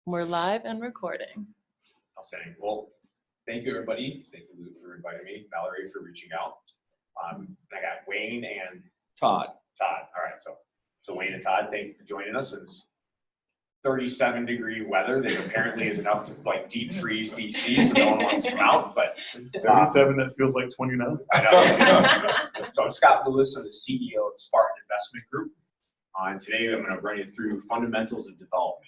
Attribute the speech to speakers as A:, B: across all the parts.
A: We're live and recording.
B: Outstanding. Well, thank you, everybody. Thank you, Lou, for inviting me. Valerie, for reaching out. I got Wayne and
C: Todd.
B: All right, so Wayne and Todd, thank you for joining us. It's 37-degree weather that apparently is enough to like deep freeze DC, so no one wants to come out. But
D: 37, that feels like 29.
B: I know. So I'm Scott Lewis. I'm the CEO of Spartan Investment Group. And today I'm going to run you through fundamentals of development.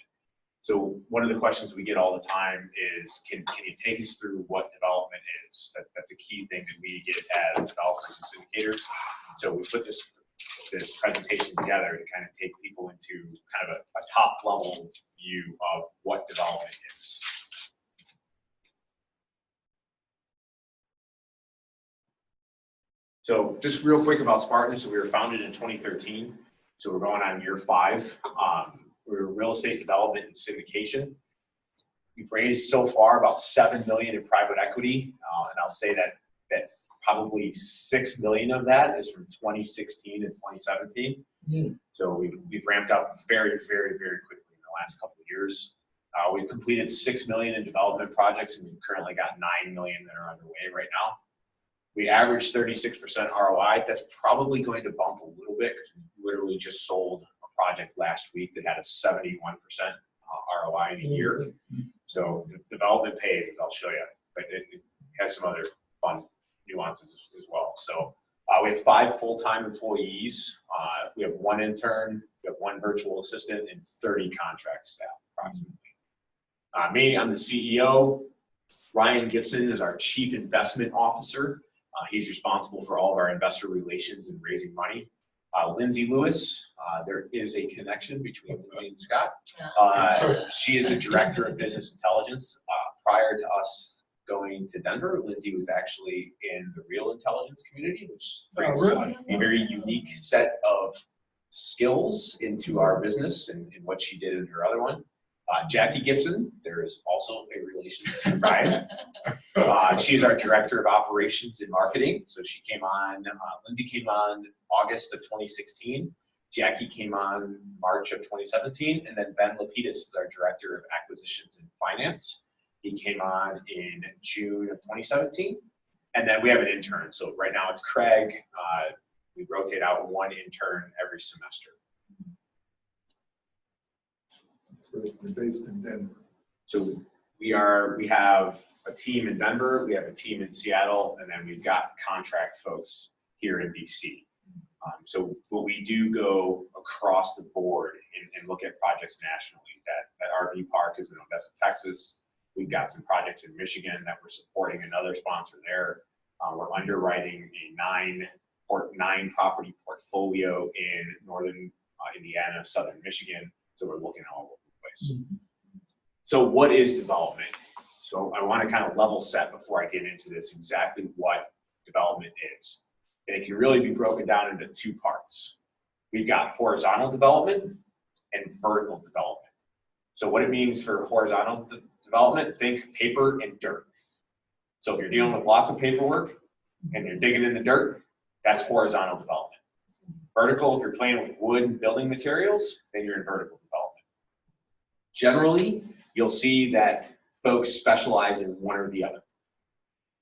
B: So one of the questions we get all the time is, can you take us through what development is? That's a key thing that we get as developers and syndicators. So we put this presentation together to kind of take people into kind of a top level view of what development is. So just real quick about Spartan. So we were founded in 2013. So we're going on year 5. We're real estate development and syndication. We've raised so far about $7 million in private equity, and I'll say that probably $6 million of that is from 2016 and 2017. So we've ramped up very, very, very quickly in the last couple of years. We've completed $6 million in development projects, and we've currently got $9 million that are underway right now. We average 36% ROI. That's probably going to bump a little bit because we literally just sold a project last week that had a 71% ROI in a year. So the development pays, as I'll show you, but it has some other fun nuances as well. So we have 5 full-time employees. We have 1 intern, we have 1 virtual assistant, and 30 contract staff approximately. Me, I'm the CEO. Ryan Gibson is our Chief Investment Officer. He's responsible for all of our investor relations and raising money. Lindsay Lewis, there is a connection between Lindsay and Scott. She is the Director of Business Intelligence. Prior to us going to Denver, Lindsay was actually in the real intelligence community, which brings a very unique set of skills into our business and what she did in her other one. Jackie Gibson, there is also a relation to Ryan. She is our Director of Operations and Marketing. So she came on, Lindsay came on August of 2016. Jackie came on March of 2017. And then Ben Lapidus is our Director of Acquisitions and Finance. He came on in June of 2017. And then we have an intern. So right now it's Craig. We rotate out 1 intern every semester.
D: We're based in Denver.
B: So we have a team in Denver, we have a team in Seattle, and then we've got contract folks here in DC. So we do go across the board and look at projects nationally. That RV park is in Odessa, Texas. We've got some projects in Michigan that we're supporting another sponsor there. We're underwriting a 9 property portfolio in northern Indiana, southern Michigan. So we're looking all over the place. So what is development? So I want to kind of level set before I get into this exactly what development is. And it can really be broken down into 2 parts. We've got horizontal development and vertical development. So what it means for horizontal development, think paper and dirt. So if you're dealing with lots of paperwork and you're digging in the dirt, that's horizontal development. Vertical, if you're playing with wood and building materials, then you're in vertical development. Generally, you'll see that folks specialize in one or the other.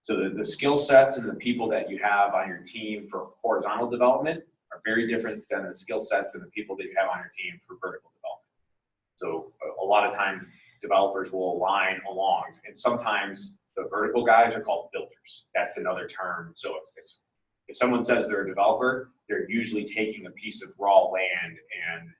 B: So the skill sets and the people that you have on your team for horizontal development are very different than the skill sets and the people that you have on your team for vertical development. So a lot of times developers will align along, and sometimes the vertical guys are called builders. That's another term. So if someone says they're a developer, they're usually taking a piece of raw land and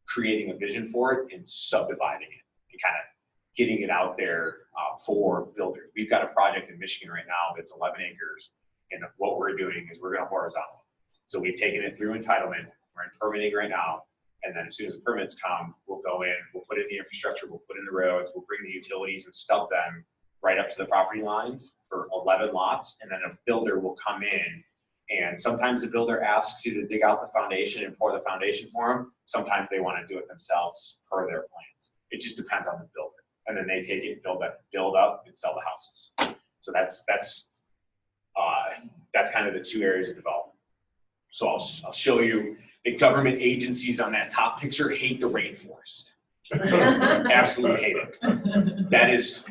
B: creating a vision for it and subdividing it and kind of getting it out there for builders. We've got a project in Michigan right now that's 11 acres, and what we're doing is we're going to horizontal. So we've taken it through entitlement. We're in permitting right now, and then as soon as the permits come, we'll go in, we'll put in the infrastructure, we'll put in the roads, we'll bring the utilities and stub them right up to the property lines for 11 lots, and then a builder will come in. And sometimes the builder asks you to dig out the foundation and pour the foundation for them. Sometimes they want to do it themselves per their plans. It just depends on the builder. And then they take it, build up, and sell the houses. So that's kind of the 2 areas of development. So I'll show you the government agencies on that top picture hate the rainforest. Absolutely hate it. That is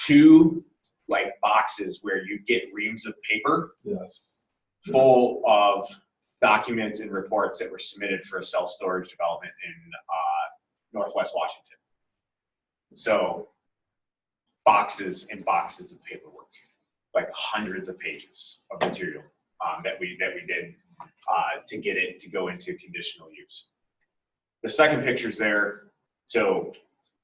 B: 2 like boxes where you get reams of paper
D: Yes.
B: full of documents and reports that were submitted for a self-storage development in Northwest Washington. So boxes and boxes of paperwork, like hundreds of pages of material that we did to get it to go into conditional use. The second picture's there. So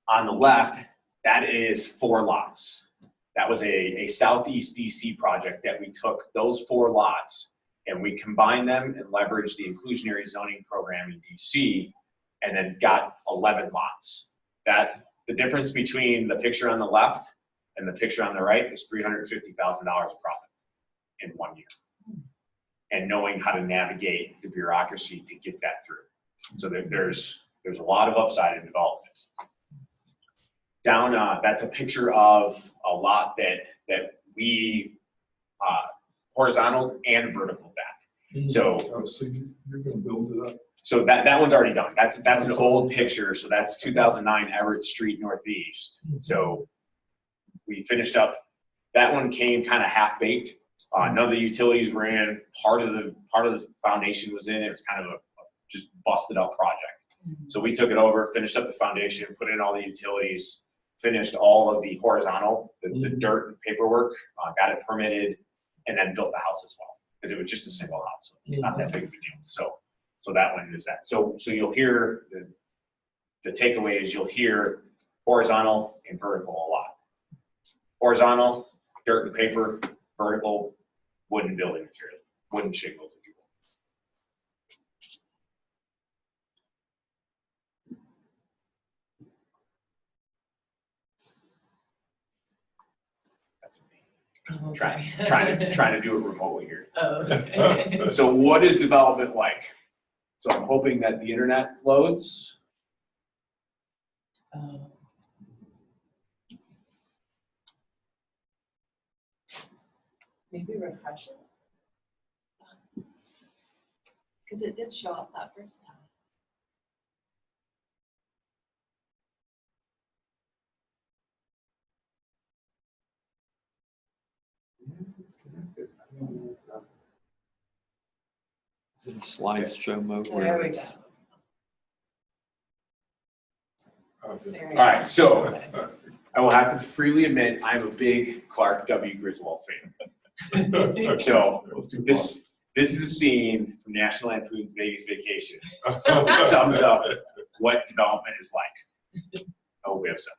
B: on the left, that is 4 lots. That was a Southeast DC project that we took those 4 lots and we combined them and leveraged the inclusionary zoning program in DC and then got 11 lots. The difference between the picture on the left and the picture on the right is $350,000 of profit in 1 year. And knowing how to navigate the bureaucracy to get that through. So there's a lot of upside in development. Down, that's a picture of a lot that we horizontal and vertical back. So
D: you're going to build it up.
B: So that one's already done. That's an old picture. So that's 2009 Everett Street Northeast. So we finished up. That one came kind of half baked. None of the utilities were in. Part of the foundation was in. It was kind of a just busted up project. So we took it over, finished up the foundation, put in all the utilities, finished all of the horizontal, the dirt and paperwork, got it permitted, and then built the house as well because it was just a single house, not that big of a deal. So that one is that. So you'll hear the takeaway is you'll hear horizontal and vertical a lot. Horizontal, dirt and paper. Vertical, wooden building material, wooden shingles, if you will. That's me. Trying to do it remotely here.
A: Oh, okay.
B: So what is development like? So I'm hoping that the internet loads.
A: Maybe refresh it. Because it did show up that first time.
C: Is it a slideshow mode
A: There
C: where
A: we
C: it's
A: go. There we
B: All right, so
A: go.
B: I will have to freely admit I'm a big Clark W. Griswold fan. So this is a scene from National Lampoon's Vegas Vacation. It sums up what development is like. Oh, we have some.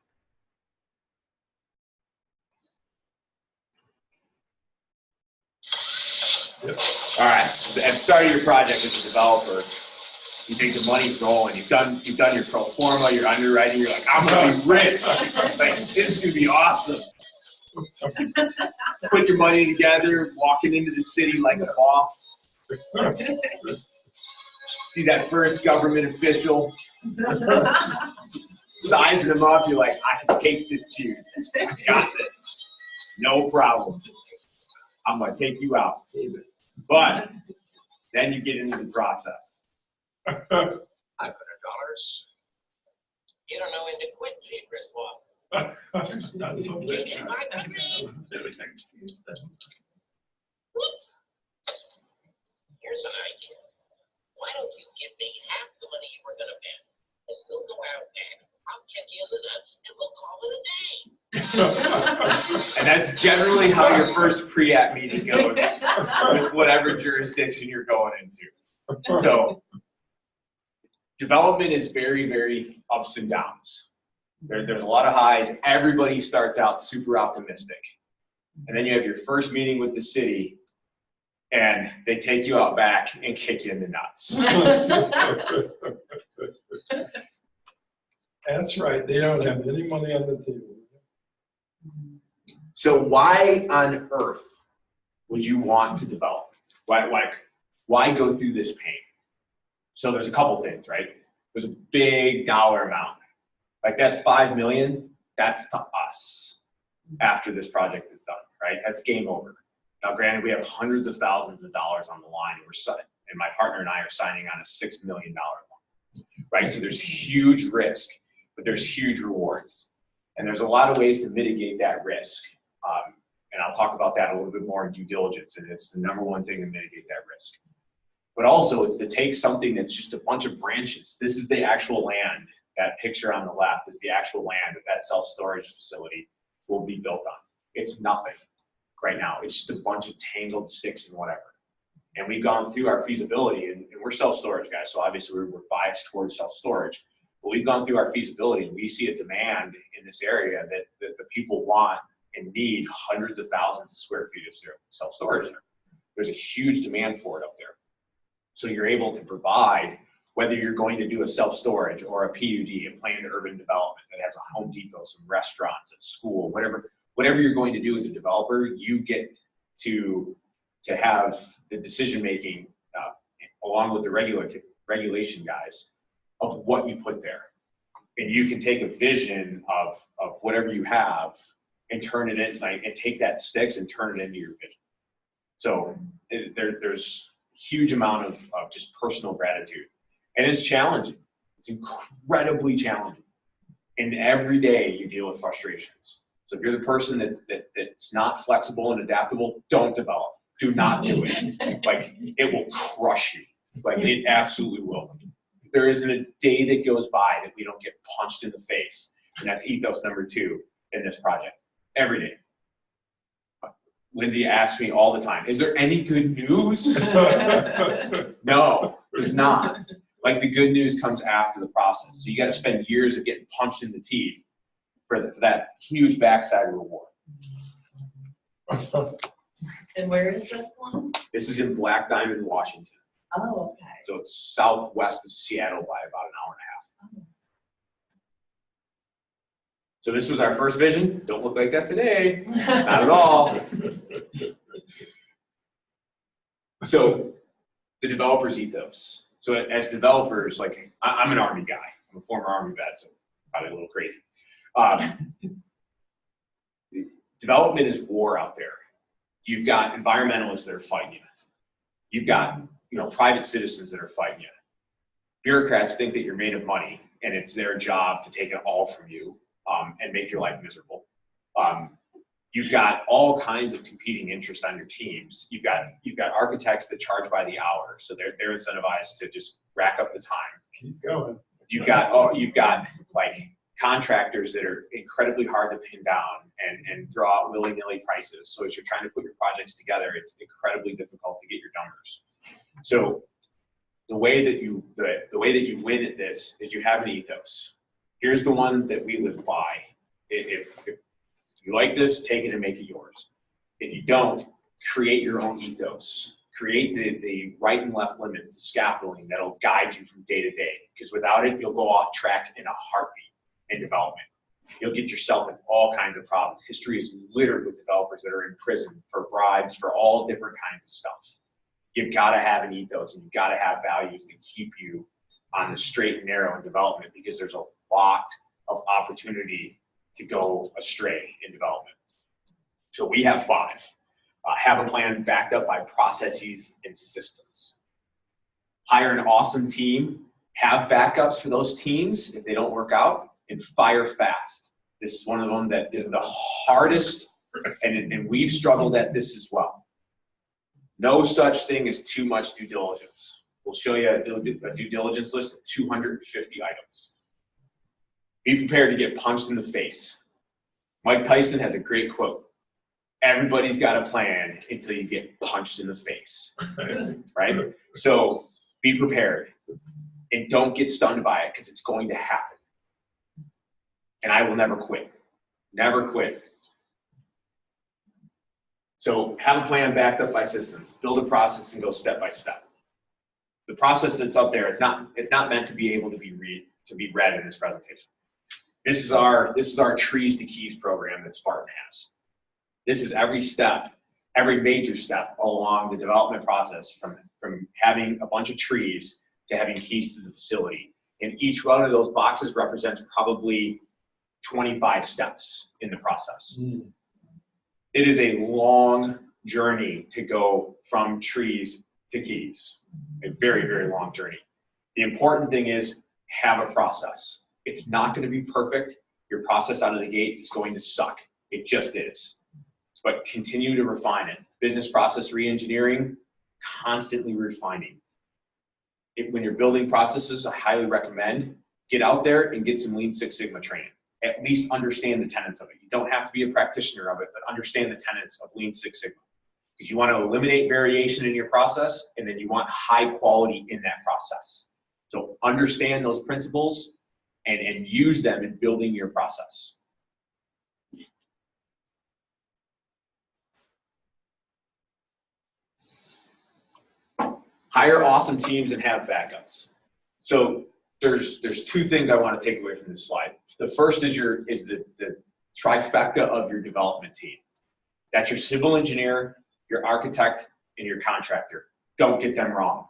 B: All right, at the start of your project as a developer, you think the money's rolling. You've done your pro forma, your underwriting. You're like, I'm gonna be rich. Like this is gonna be awesome. Put your money together, walking into the city like a boss. See that first government official sizing them up. You're like, I can take this dude. I got this. No problem. I'm gonna take you out, David. But then you get into the process.
E: $500. You don't know when to quit, do you, Griswold? Get in my country. Here's an idea. Why don't you give me half the money you were gonna bet, and we'll go out back. I'll kick you in the nuts, and we'll call it a day.
B: And that's generally how your first pre-app meeting goes with whatever jurisdiction you're going into. So development is very, very ups and downs. There's a lot of highs. Everybody starts out super optimistic. And then you have your first meeting with the city, and they take you out back and kick you in the nuts.
F: That's right. They don't have any money on the table.
B: So why on earth would you want to develop? Why go through this pain? So there's a couple things, right? There's a big dollar amount. Like that's $5 million, that's to us after this project is done, right? That's game over. Now, granted, we have hundreds of thousands of dollars on the line. And my partner and I are signing on a $6 million loan, right? So there's huge risk. but there's huge rewards. And there's a lot of ways to mitigate that risk. And I'll talk about that a little bit more in due diligence, and it's the number one thing to mitigate that risk. But also, it's to take something that's just a bunch of branches. This is the actual land. That picture on the left is the actual land that self-storage facility will be built on. It's nothing right now. It's just a bunch of tangled sticks and whatever. And we've gone through our feasibility, and we're self-storage guys, so obviously we're biased towards self-storage. But we've gone through our feasibility, and we see a demand in this area that the people want and need hundreds of thousands of square feet of self-storage there. There's a huge demand for it up there. So you're able to provide, whether you're going to do a self-storage or a PUD, a planned urban development that has a Home Depot, some restaurants, a school, whatever you're going to do as a developer, you get to have the decision-making along with the regulation guys of what you put there. And you can take a vision of whatever you have and turn it in, and take that sticks and turn it into your vision. So there's a huge amount of just personal gratitude. And it's challenging. It's incredibly challenging. And every day you deal with frustrations. So if you're the person that's not flexible and adaptable, don't develop. Do not do it. Like, it will crush you. Like, it absolutely will. There isn't a day that goes by that we don't get punched in the face. And that's ethos number 2 in this project. Every day. Lindsay asks me all the time, is there any good news? No, there's not. Like, the good news comes after the process. So you got to spend years of getting punched in the teeth for that huge backside reward.
A: And where is this one?
B: This is in Black Diamond, Washington.
A: Oh, okay.
B: So it's southwest of Seattle by about an hour and a half. So this was our first vision. Don't look like that today. Not at all. So the developer's ethos. So as developers, like, I'm an Army guy. I'm a former Army vet, so probably a little crazy. Development is war out there. You've got environmentalists that are fighting you. You've got, private citizens that are fighting you. Bureaucrats think that you're made of money, and it's their job to take it all from you and make your life miserable. You've got all kinds of competing interests on your teams. You've got architects that charge by the hour, so they're incentivized to just rack up the time.
F: Keep going.
B: You've got like contractors that are incredibly hard to pin down and throw out willy-nilly prices. So as you're trying to put your projects together, it's incredibly difficult to get your numbers. So the way that you win at this is you have an ethos. Here's the one that we live by. If you like this, take it and make it yours. If you don't, create your own ethos. Create the right and left limits, the scaffolding that'll guide you from day to day. Because without it, you'll go off track in a heartbeat in development. You'll get yourself in all kinds of problems. History is littered with developers that are in prison for bribes, for all different kinds of stuff. You've got to have an ethos, and you've got to have values that keep you on the straight and narrow in development, because there's a lot of opportunity to go astray in development. So we have 5. Have a plan backed up by processes and systems. Hire an awesome team. Have backups for those teams if they don't work out, and fire fast. This is one of them that is the hardest, and we've struggled at this as well. No such thing as too much due diligence. We'll show you a due diligence list of 250 items. Be prepared to get punched in the face. Mike Tyson has a great quote. Everybody's got a plan until you get punched in the face, right? So be prepared and don't get stunned by it, because it's going to happen. And I will never quit. Never quit. So have a plan backed up by systems. Build a process and go step by step. The process that's up there, it's not meant to be able to be read in this presentation. This is our Trees to Keys program that Spartan has. This is every step, every major step along the development process, from having a bunch of trees to having keys to the facility. And each one of those boxes represents probably 25 steps in the process. It is a long journey to go from trees to keys. A very, very long journey. The important thing is have a process. It's not going to be perfect. Your process out of the gate is going to suck. It just is. But continue to refine it. Business process re-engineering, constantly refining. When you're building processes, I highly recommend get out there and get some Lean Six Sigma training. At least understand the tenets of it. You don't have to be a practitioner of it, but understand the tenets of Lean Six Sigma. Because you want to eliminate variation in your process, and then you want high quality in that process. So understand those principles and use them in building your process. Hire awesome teams and have backups. So there's two things I want to take away from this slide. The first is the trifecta of your development team. That's your civil engineer, your architect, and your contractor. Don't get them wrong.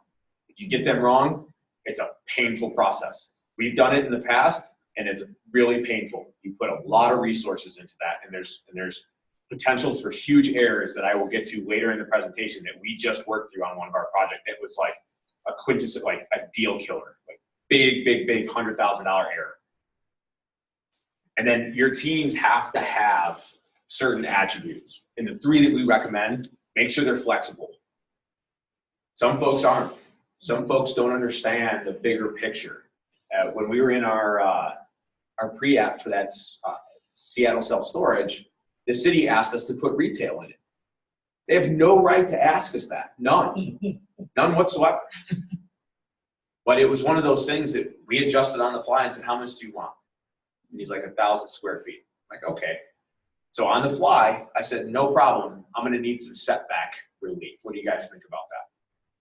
B: If you get them wrong, it's a painful process. We've done it in the past, and it's really painful. You put a lot of resources into that, and there's potentials for huge errors that I will get to later in the presentation that we just worked through on one of our projects. It was like a quintessential, like a deal killer, like big $100,000 error. And then your teams have to have certain attributes. And the three that we recommend, make sure they're flexible. Some folks aren't. Some folks don't understand the bigger picture. When we were in our pre-app for that Seattle self-storage, the city asked us to put retail in it. They have no right to ask us that. None. None whatsoever. But it was one of those things that we adjusted on the fly and said, how much do you want? And he's like, 1,000 square feet. I'm like, okay. So on the fly, I said, no problem. I'm going to need some setback relief. What do you guys think about that?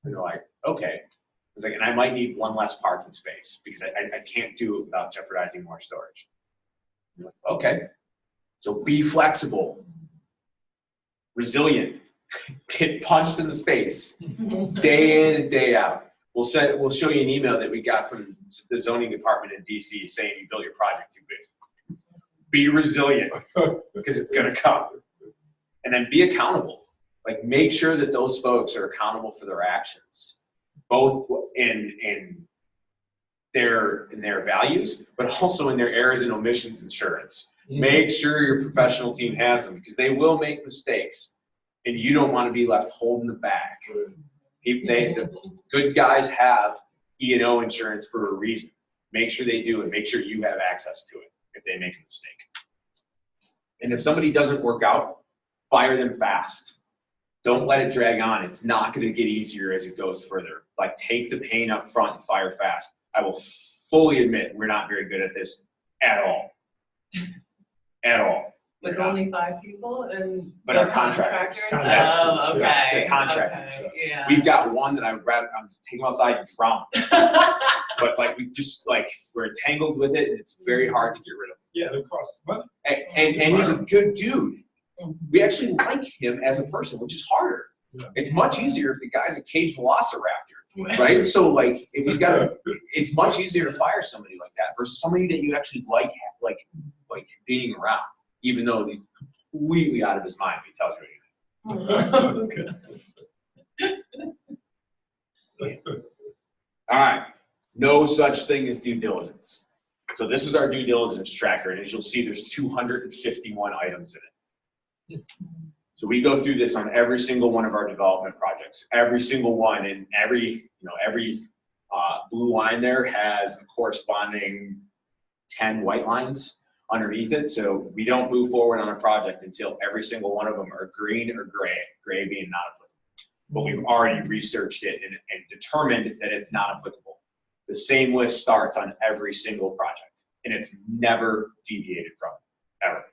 B: And they're like, okay. I was like, and I might need one less parking space because I can't do it without jeopardizing more storage. Like, okay. So be flexible, resilient, get punched in the face day in and day out. We'll show you an email that we got from the zoning department in DC saying you built your project too big. Be resilient because it's going to come. And then be accountable. Like make sure that those folks are accountable for their actions, both in their values, but also in their errors and omissions insurance. Make sure your professional team has them because they will make mistakes and you don't want to be left holding the bag. The good guys have E&O insurance for a reason. Make sure they do and make sure you have access to it if they make a mistake. And if somebody doesn't work out, fire them fast. Don't let it drag on. It's not going to get easier as it goes further. Like take the pain up front and fire fast. I will fully admit we're not very good at this at all. At all.
A: With only 5 people and
B: but our contractors.
A: Oh, okay.
B: Yeah, the contractors.
A: Okay. Yeah.
B: We've got one that I'm taking outside and drown. But like we're entangled with it and it's very hard to get rid of.
F: Yeah, it costs money.
B: And he's a good dude. We actually like him as a person, which is harder.
F: Yeah.
B: It's much easier if the guy's a caged velociraptor, right? So like if he's got it's much easier to fire somebody like that versus somebody that you actually like being around, even though he's completely out of his mind when he tells you anything. All right, no such thing as due diligence. So this is our due diligence tracker, and as you'll see, there's 251 items in it. So we go through this on every single one of our development projects, every single one, and every blue line there has a corresponding 10 white lines underneath it. So we don't move forward on a project until every single one of them are green or gray being not applicable. But we've already researched it and determined that it's not applicable. The same list starts on every single project, and it's never deviated from, ever.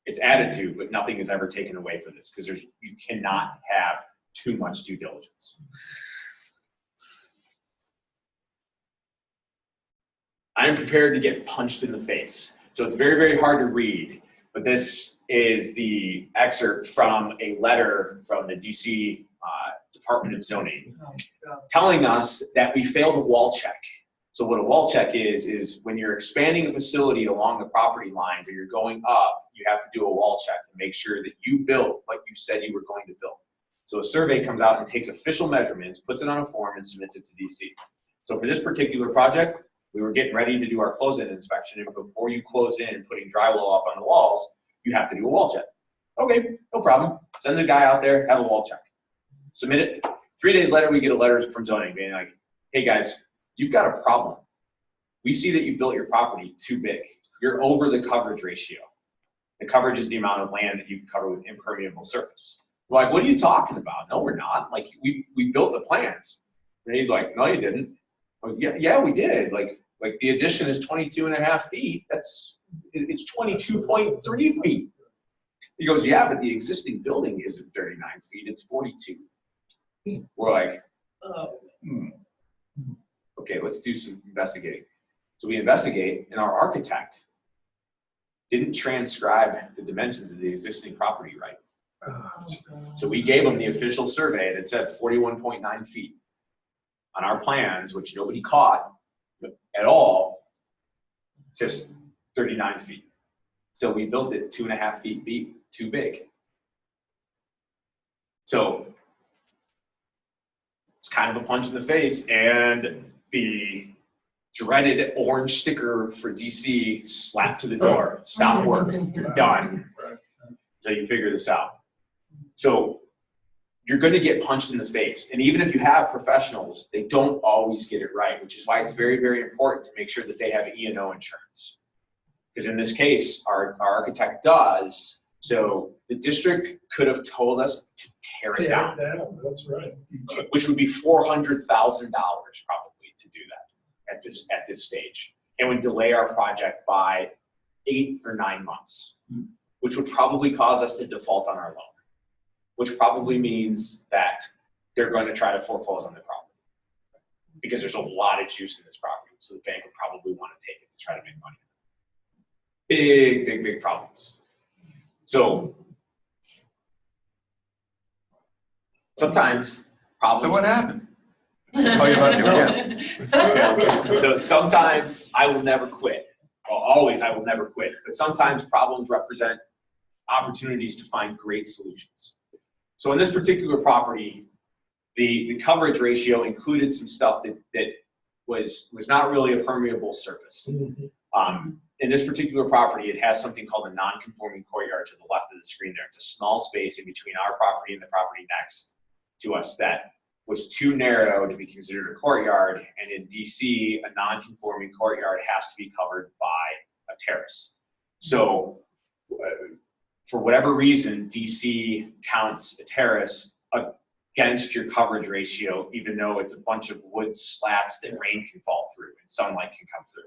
B: It's added to, but nothing is ever taken away from this because you cannot have too much due diligence. I am prepared to get punched in the face. So it's very, very hard to read, but this is the excerpt from a letter from the DC Department of Zoning telling us that we failed a wall check. So what a wall check is when you're expanding a facility along the property lines or you're going up, you have to do a wall check to make sure that you built what you said you were going to build. So a survey comes out and takes official measurements, puts it on a form and submits it to DC. So for this particular project, we were getting ready to do our close-in inspection, and before you close in, putting drywall up on the walls, you have to do a wall check. Okay, no problem. Send the guy out there, have a wall check. Submit it. 3 days later, we get a letter from zoning being like, hey guys, you've got a problem. We see that you built your property too big. You're over the coverage ratio. The coverage is the amount of land that you can cover with impermeable surface. We're like, what are you talking about? No, we're not. Like, we built the plans. And he's like, no, you didn't. Like, yeah, we did. Like the addition is 22.5 feet. It's 22.3 feet. He goes, yeah, but the existing building isn't 39 feet. It's 42. We're like,
A: Oh,
B: okay, let's do some investigating. So we investigate, and our architect didn't transcribe the dimensions of the existing property right. So we gave him the official survey that said 41.9 feet. On our plans, which nobody caught at all, just 39 feet. So we built it 2.5 feet too big. So it's kind of a punch in the face, and the dreaded orange sticker for DC slapped to the door. Stop work. You're done. So you figure this out. So you're going to get punched in the face. And even if you have professionals, they don't always get it right, which is why it's very, very important to make sure that they have E&O insurance. Because in this case, our architect does. So the district could have told us to tear it down,
F: That's right.
B: which would be $400,000 probably to do that at this stage. It would delay our project by 8 or 9 months, which would probably cause us to default on our loan, which probably means that they're going to try to foreclose on the property because there's a lot of juice in this property. So the bank would probably want to take it to try to make money. Big, big, big problems. So sometimes problems.
G: So what happened?
B: Tell you about
A: Yeah.
B: So sometimes I will never quit. Well, always I will never quit. But sometimes problems represent opportunities to find great solutions. So in this particular property, the coverage ratio included some stuff that was not really a permeable surface. In this particular property, it has something called a non-conforming courtyard to the left of the screen there. It's a small space in between our property and the property next to us that was too narrow to be considered a courtyard. And in DC, a non-conforming courtyard has to be covered by a terrace. So for whatever reason, DC counts a terrace against your coverage ratio, even though it's a bunch of wood slats that rain can fall through and sunlight can come through.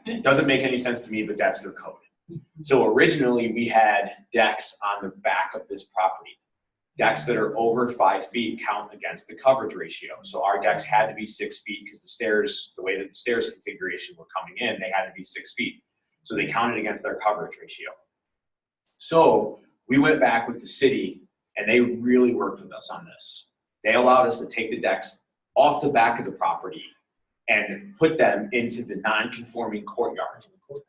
B: It doesn't make any sense to me, but that's their code. So originally we had decks on the back of this property. Decks that are over 5 feet count against the coverage ratio. So our decks had to be 6 feet because the stairs, the way that the stairs configuration were coming in, they had to be 6 feet. So they counted against their coverage ratio. So we went back with the city and they really worked with us on this. They allowed us to take the decks off the back of the property and put them into the non-conforming courtyard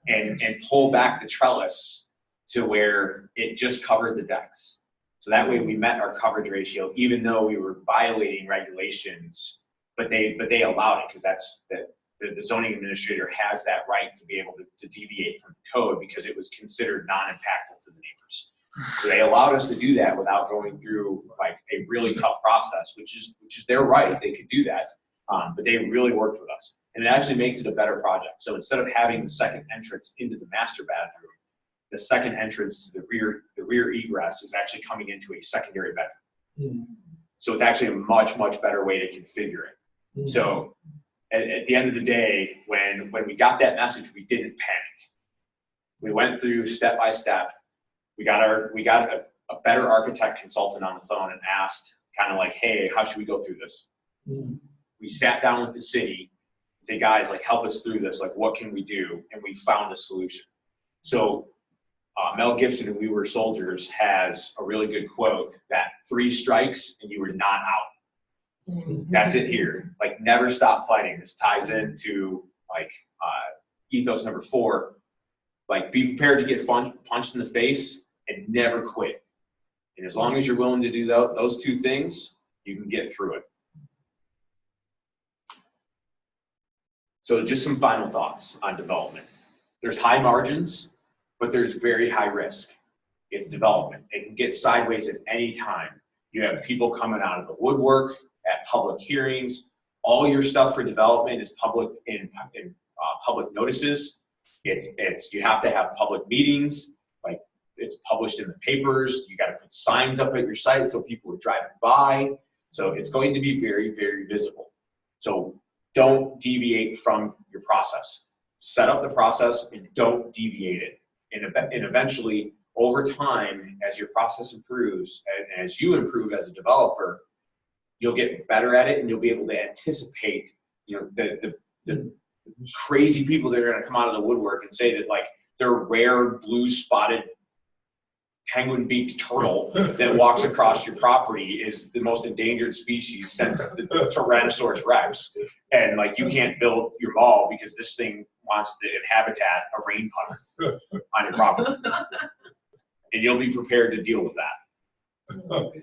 B: and pull back the trellis to where it just covered the decks. So that way we met our coverage ratio, even though we were violating regulations, but they allowed it because that's the zoning administrator has that right to be able to deviate from the code because it was considered non-impactful to the neighbors. So they allowed us to do that without going through like a really tough process, which is their right. They could do that. But they really worked with us, and it actually makes it a better project. So instead of having the second entrance into the master bathroom, the second entrance to the rear egress is actually coming into a secondary bedroom. So it's actually a much, much better way to configure it. So at the end of the day, when we got that message, we didn't panic. We went through step by step. We got a better architect consultant on the phone and asked kind of like, hey, how should we go through this? We sat down with the city and said, guys, like, help us through this. Like, what can we do? And we found a solution. So Mel Gibson in We Were Soldiers has a really good quote that 3 strikes and you were not out. That's it here. Like, never stop fighting. This ties into like ethos number 4. Like, be prepared to get punched in the face and never quit. And as long as you're willing to do those 2 things, you can get through it. So just some final thoughts on development. There's high margins, but there's very high risk. It's development. It can get sideways at any time. You have people coming out of the woodwork at public hearings. All your stuff for development is public in public notices. It's you have to have public meetings. Like it's published in the papers. You got to put signs up at your site so people are driving by. So it's going to be very, very visible. So don't deviate from your process. Set up the process and don't deviate it. And eventually, over time, as your process improves and as you improve as a developer, you'll get better at it and you'll be able to anticipate, the crazy people that are going to come out of the woodwork and say that like their rare blue spotted penguin beaked turtle that walks across your property is the most endangered species since the Tyrannosaurus Rex. And like you can't build your mall because this thing wants to habitat a rain puddle on your property. And you'll be prepared to deal with that.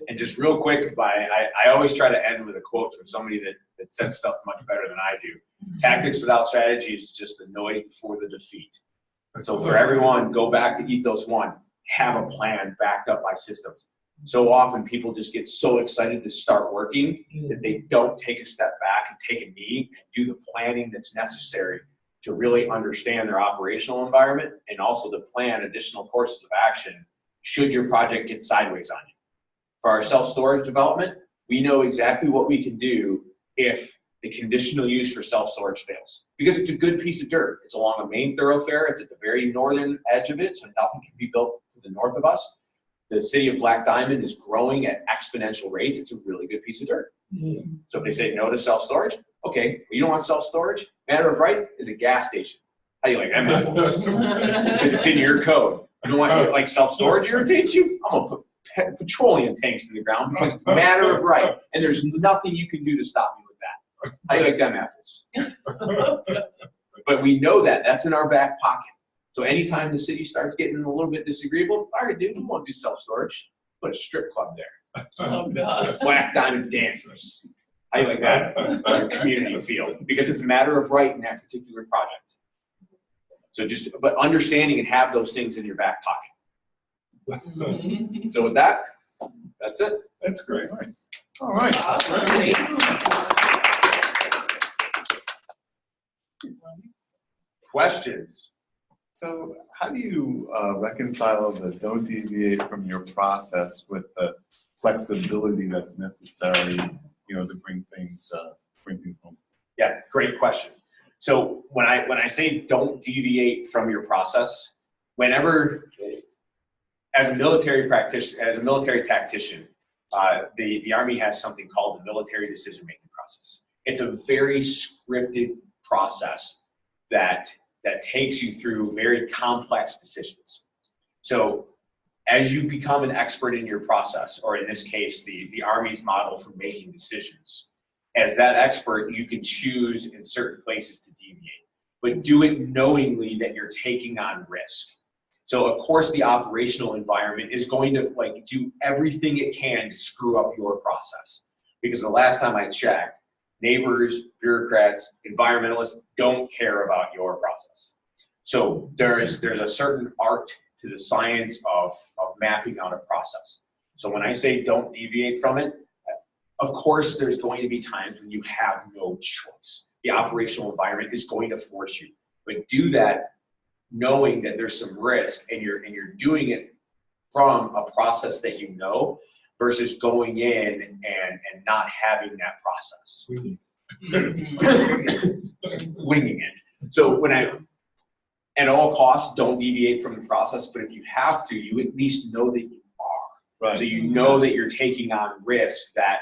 B: And just real quick, I always try to end with a quote from somebody that said stuff much better than I do. Tactics without strategy is just the noise before the defeat. So for everyone, go back to Ethos 1. Have a plan backed up by systems. So often people just get so excited to start working that they don't take a step back and take a knee and do the planning that's necessary to really understand their operational environment and also to plan additional courses of action should your project get sideways on you. For our self-storage development, we know exactly what we can do if the conditional use for self-storage fails. Because it's a good piece of dirt. It's along a main thoroughfare. It's at the very northern edge of it, so nothing can be built to the north of us. The city of Black Diamond is growing at exponential rates. It's a really good piece of dirt. So if they say no to self-storage, okay, well, you don't want self-storage? Matter of right is a gas station. How do you like them apples? Because it's in your code. You don't want like self-storage irritates you? I'm gonna put petroleum tanks in the ground because it's a matter of right. And there's nothing you can do to stop me with that. How do you like them apples? But we know that. That's in our back pocket. So anytime the city starts getting a little bit disagreeable, all right, dude, we won't do self-storage. Put a strip club there.
A: Oh, God.
B: Black Diamond dancers. How do you like that? Community feel. Because it's a matter of right in that particular project. So but understanding and have those things in your back pocket. So with that, that's it.
D: That's great. Nice. All right.
B: Questions?
G: So how do you reconcile the don't deviate from your process with the flexibility that's necessary, to bring things home?
B: Yeah, great question. So when I say don't deviate from your process, whenever, as a military practitioner, as a military tactician, the Army has something called the military decision-making process. It's a very scripted process that takes you through very complex decisions. So as you become an expert in your process, or in this case, the Army's model for making decisions, as that expert, you can choose in certain places to deviate, but do it knowingly that you're taking on risk. So of course the operational environment is going to do everything it can to screw up your process. Because the last time I checked, neighbors, bureaucrats, environmentalists don't care about your process. So there's a certain art to the science of mapping out a process. So when I say don't deviate from it, of course there's going to be times when you have no choice. The operational environment is going to force you. But do that knowing that there's some risk and you're doing it from a process that you know versus going in and not having that process. Winging it. So at all costs, don't deviate from the process, but if you have to, you at least know that you are.
G: Right.
B: So you know that you're taking on risk that,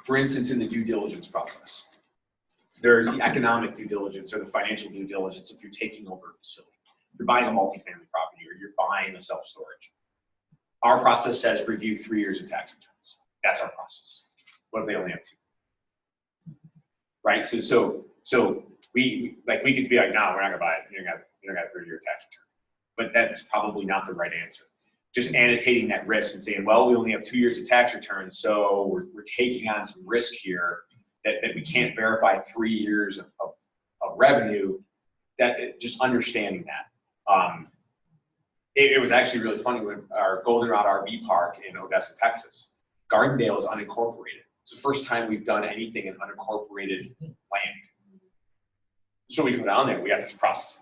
B: for instance, in the due diligence process, there's the economic due diligence or the financial due diligence if you're taking over a facility. You're buying a multifamily property or you're buying a self-storage. Our process says review 3 years of tax returns. That's our process. What if they only have 2? Right? So we could be like, no, we're not gonna buy it. You're not gonna have a 3-year tax return. But that's probably not the right answer. Just annotating that risk and saying, well, we only have 2 years of tax returns, so we're taking on some risk here that we can't verify 3 years of revenue, just understanding that. It was actually really funny when our Goldenrod RV park in Odessa, Texas, Gardendale is unincorporated. It's the first time we've done anything in unincorporated land. So we go down there, we have this process.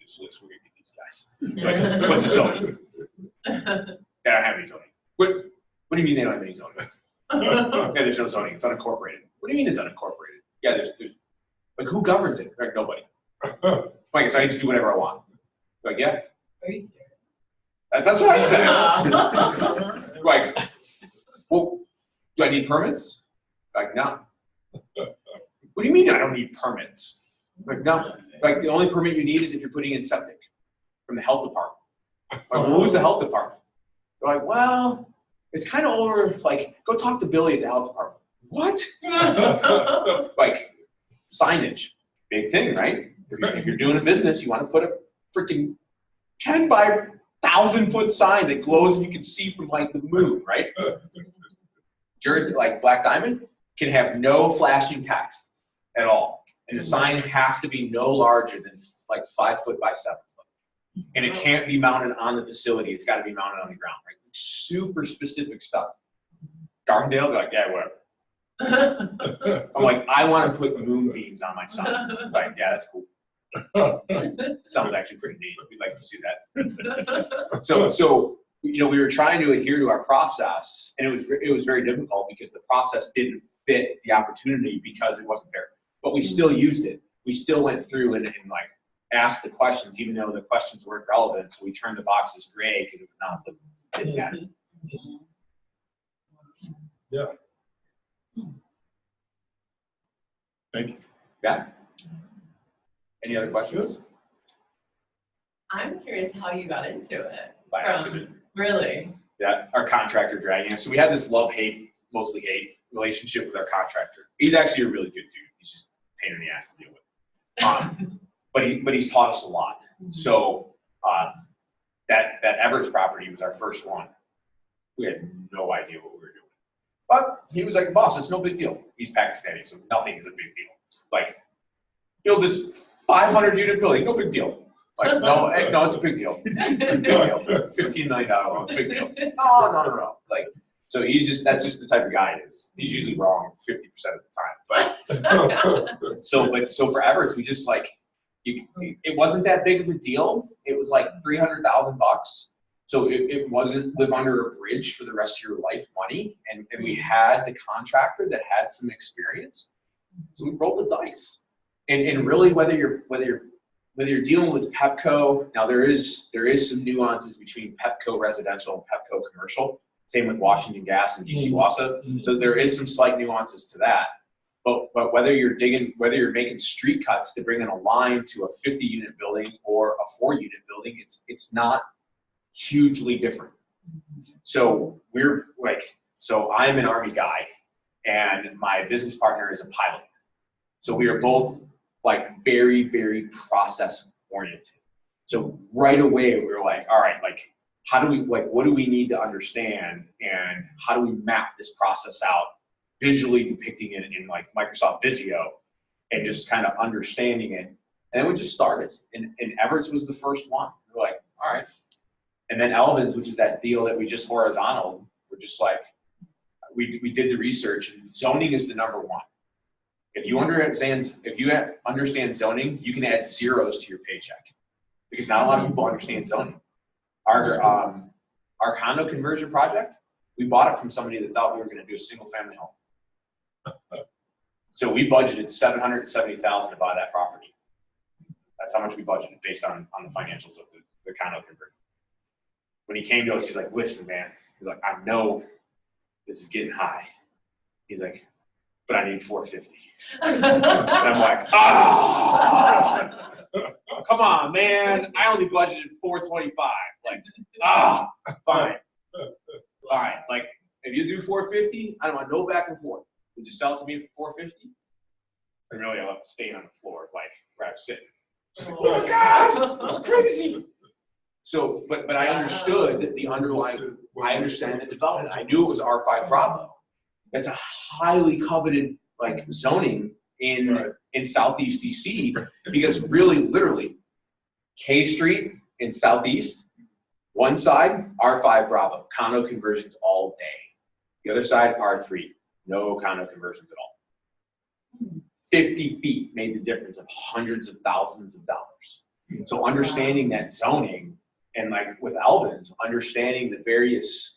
B: This looks weird to these guys. Like, what's the zoning? They don't have any zoning. What do you mean they don't have any zoning? Yeah, there's no zoning. It's unincorporated. What do you mean it's unincorporated? Yeah, there's like, who governs it? Like, nobody. Like, so I get to do whatever I want. Like, yeah.
A: Are you serious?
B: That's what I said. Like, well, do I need permits? Like, no. What do you mean I don't need permits? Like, no. Like, the only permit you need is if you're putting in septic from the health department. Like, well, who's the health department? They're like, well, it's kind of over, like, go talk to Billy at the health department. What? Like, signage, big thing, right? If you're doing a business, you want to put a freaking 10 by 1,000 foot sign that glows and you can see from, like, the moon, right? Jersey, like Black Diamond, can have no flashing text at all. And the sign has to be no larger than like 5 foot by 7 foot. And it can't be mounted on the facility. It's got to be mounted on the ground, right? Super specific stuff. Gardendale, they're like, yeah, whatever. I'm like, I want to put moonbeams on my sign. Like, yeah, that's cool. Sounds actually pretty neat. We'd like to see that. So you know, we were trying to adhere to our process, and it was very difficult because the process didn't fit the opportunity because it wasn't there. But we still used it. We still went through and like asked the questions, even though the questions weren't relevant. So we turned the boxes gray because it didn't matter.
F: Yeah.
G: Thank you.
B: Yeah. Any other questions?
A: I'm curious how you got into it.
B: By accident.
A: Really?
B: Yeah, our contractor dragging us. So we had this love-hate, mostly hate relationship with our contractor. He's actually a really good dude. He's just a pain in the ass to deal with. But he's taught us a lot. So that Everett's property was our first one. We had no idea what we were doing. But he was like, boss, it's no big deal. He's Pakistani, so nothing is a big deal. Like, build this 500 unit building, no big deal. Like, no, it's a big deal. Big deal. $15 million loan, big deal. No. Like, so that's just the type of guy he is. He's usually wrong 50% of the time. But so for Everett's, we just like, it wasn't that big of a deal. It was like $300,000. So it wasn't live under a bridge for the rest of your life money. And we had the contractor that had some experience. So we rolled the dice. And really, whether you're dealing with Pepco, now there is some nuances between Pepco residential and Pepco commercial. Same with Washington Gas and DC Wassa. So there is some slight nuances to that. But whether you're making street cuts to bring in a line to a 50 unit building or a 4 unit building, it's not hugely different. So I'm an Army guy and my business partner is a pilot. So we are both like very, very process oriented. So right away we were like, all right, like what do we need to understand and how do we map this process out, visually depicting it in like Microsoft Visio and just kind of understanding it. And then we just started. And Everett's was the first one. We're like, all right. And then Elvin's, which is that deal that we just horizontal, we're just like, we did the research and zoning is the number one. If you understand zoning, you can add zeros to your paycheck because not a lot of people understand zoning. Our condo conversion project, we bought it from somebody that thought we were going to do a single family home. So we budgeted $770,000 to buy that property. That's how much we budgeted based on the financials of the condo conversion. When he came to us, he's like, listen, man, he's like, I know this is getting high. He's like, but I need 450. And I'm like, come on, man. I only budgeted 425. Like, fine. Fine. Like, if you do 450, I don't want no back and forth. Would you sell it to me for 450? And really, I left the stain on the floor, like where I was sitting. Oh my God, it's crazy. So, but I understood the underlying, I understand the development. I knew it was R5 Bravo. That's a highly coveted, like zoning in
F: Right.
B: in Southeast DC, because really, literally, K Street in Southeast, one side R5 Bravo, condo conversions all day. The other side R3, no condo conversions at all. 50 feet made the difference of hundreds of thousands of dollars. So understanding that zoning, and like with Alvin's, understanding the various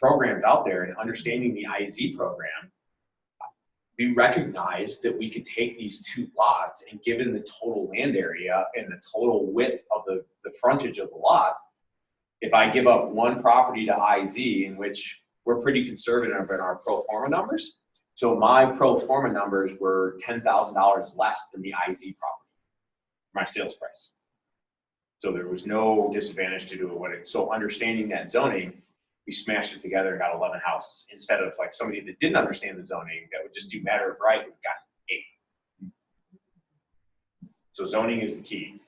B: programs out there and understanding the IZ program, we recognized that we could take these two lots and given the total land area and the total width of the frontage of the lot, if I give up one property to IZ, in which we're pretty conservative in our pro forma numbers, so my pro forma numbers were $10,000 less than the IZ property, my sales price. So there was no disadvantage to do it. So understanding that zoning, we smashed it together and got 11 houses instead of like somebody that didn't understand the zoning that would just do matter of right and got 8. So zoning is the key.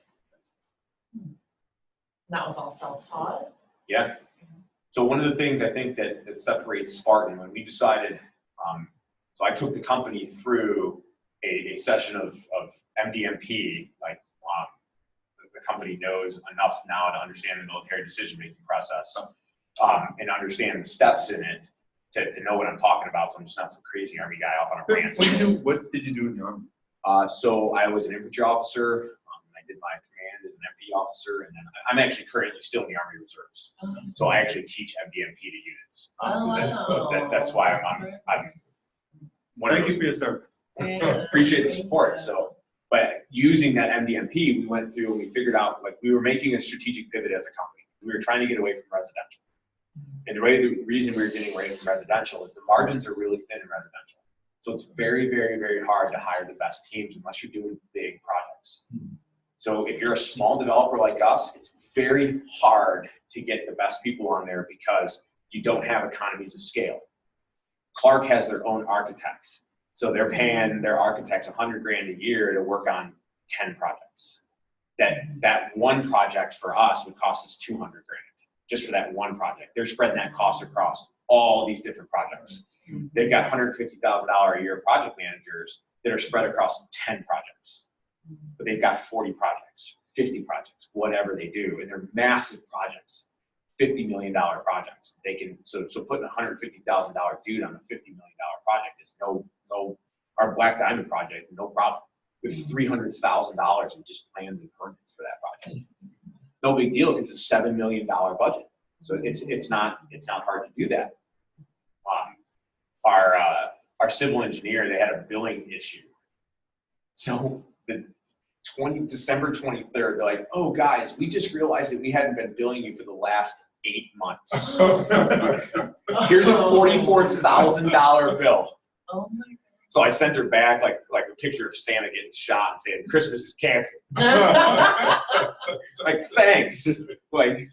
A: That was all self-taught?
B: Yeah. So one of the things I think that separates Spartan, when we decided, so I took the company through a session of MDMP, like the company knows enough now to understand the military decision-making process and understand the steps in it to know what I'm talking about. So I'm just not some crazy Army guy off on a rant.
G: What did you do in the Army?
B: So I was an infantry officer. I did my command as an MP officer, and then I'm actually currently still in the Army Reserves. So I actually teach MDMP to units. So that's why I'm one of
G: Thank
B: those.
G: you for your service.
B: Appreciate the support. So, but using that MDMP, we went through and we figured out like we were making a strategic pivot as a company. We were trying to get away from residential. And the reason we were getting away from residential is the margins are really thin in residential. So it's very, very, very hard to hire the best teams unless you're doing big projects. So if you're a small developer like us, it's very hard to get the best people on there because you don't have economies of scale. Clark has their own architects. So they're paying their architects $100 grand a year to work on 10 projects. That one project for us would cost us $200 grand just for that one project. They're spreading that cost across all these different projects. They've got $150,000 a year project managers that are spread across 10 projects. But they've got 40 projects, 50 projects, whatever they do, and they're massive projects, $50 million projects. They can so putting a $150,000 dude on a $50 million project is no our Black Diamond project, no problem. We have $300,000 in just plans and permits for that project. No big deal because it's a $7 million budget. So it's not hard to do that. Our civil engineer, they had a billing issue. So December 23rd, they're like, oh guys, we just realized that we hadn't been billing you for the last 8 months. Here's a $44,000 bill.
A: Oh my
B: So I sent her back like a picture of Santa getting shot and saying Christmas is canceled.
A: God.
B: Like thanks. Like,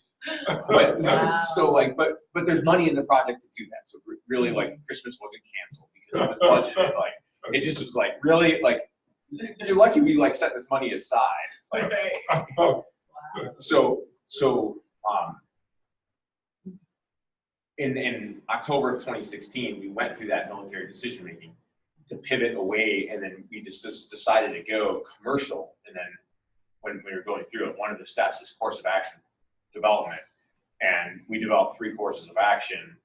B: but
A: Wow.
B: so like, but there's money in the project to do that. So really, like Christmas wasn't canceled because it was budgeted. Like it just was like really like you're lucky we like set this money aside. Like so in October of 2016, we went through that military decision making to pivot away, and then we just decided to go commercial. And then when we were going through it, one of the steps is course of action development, and we developed 3 courses of action.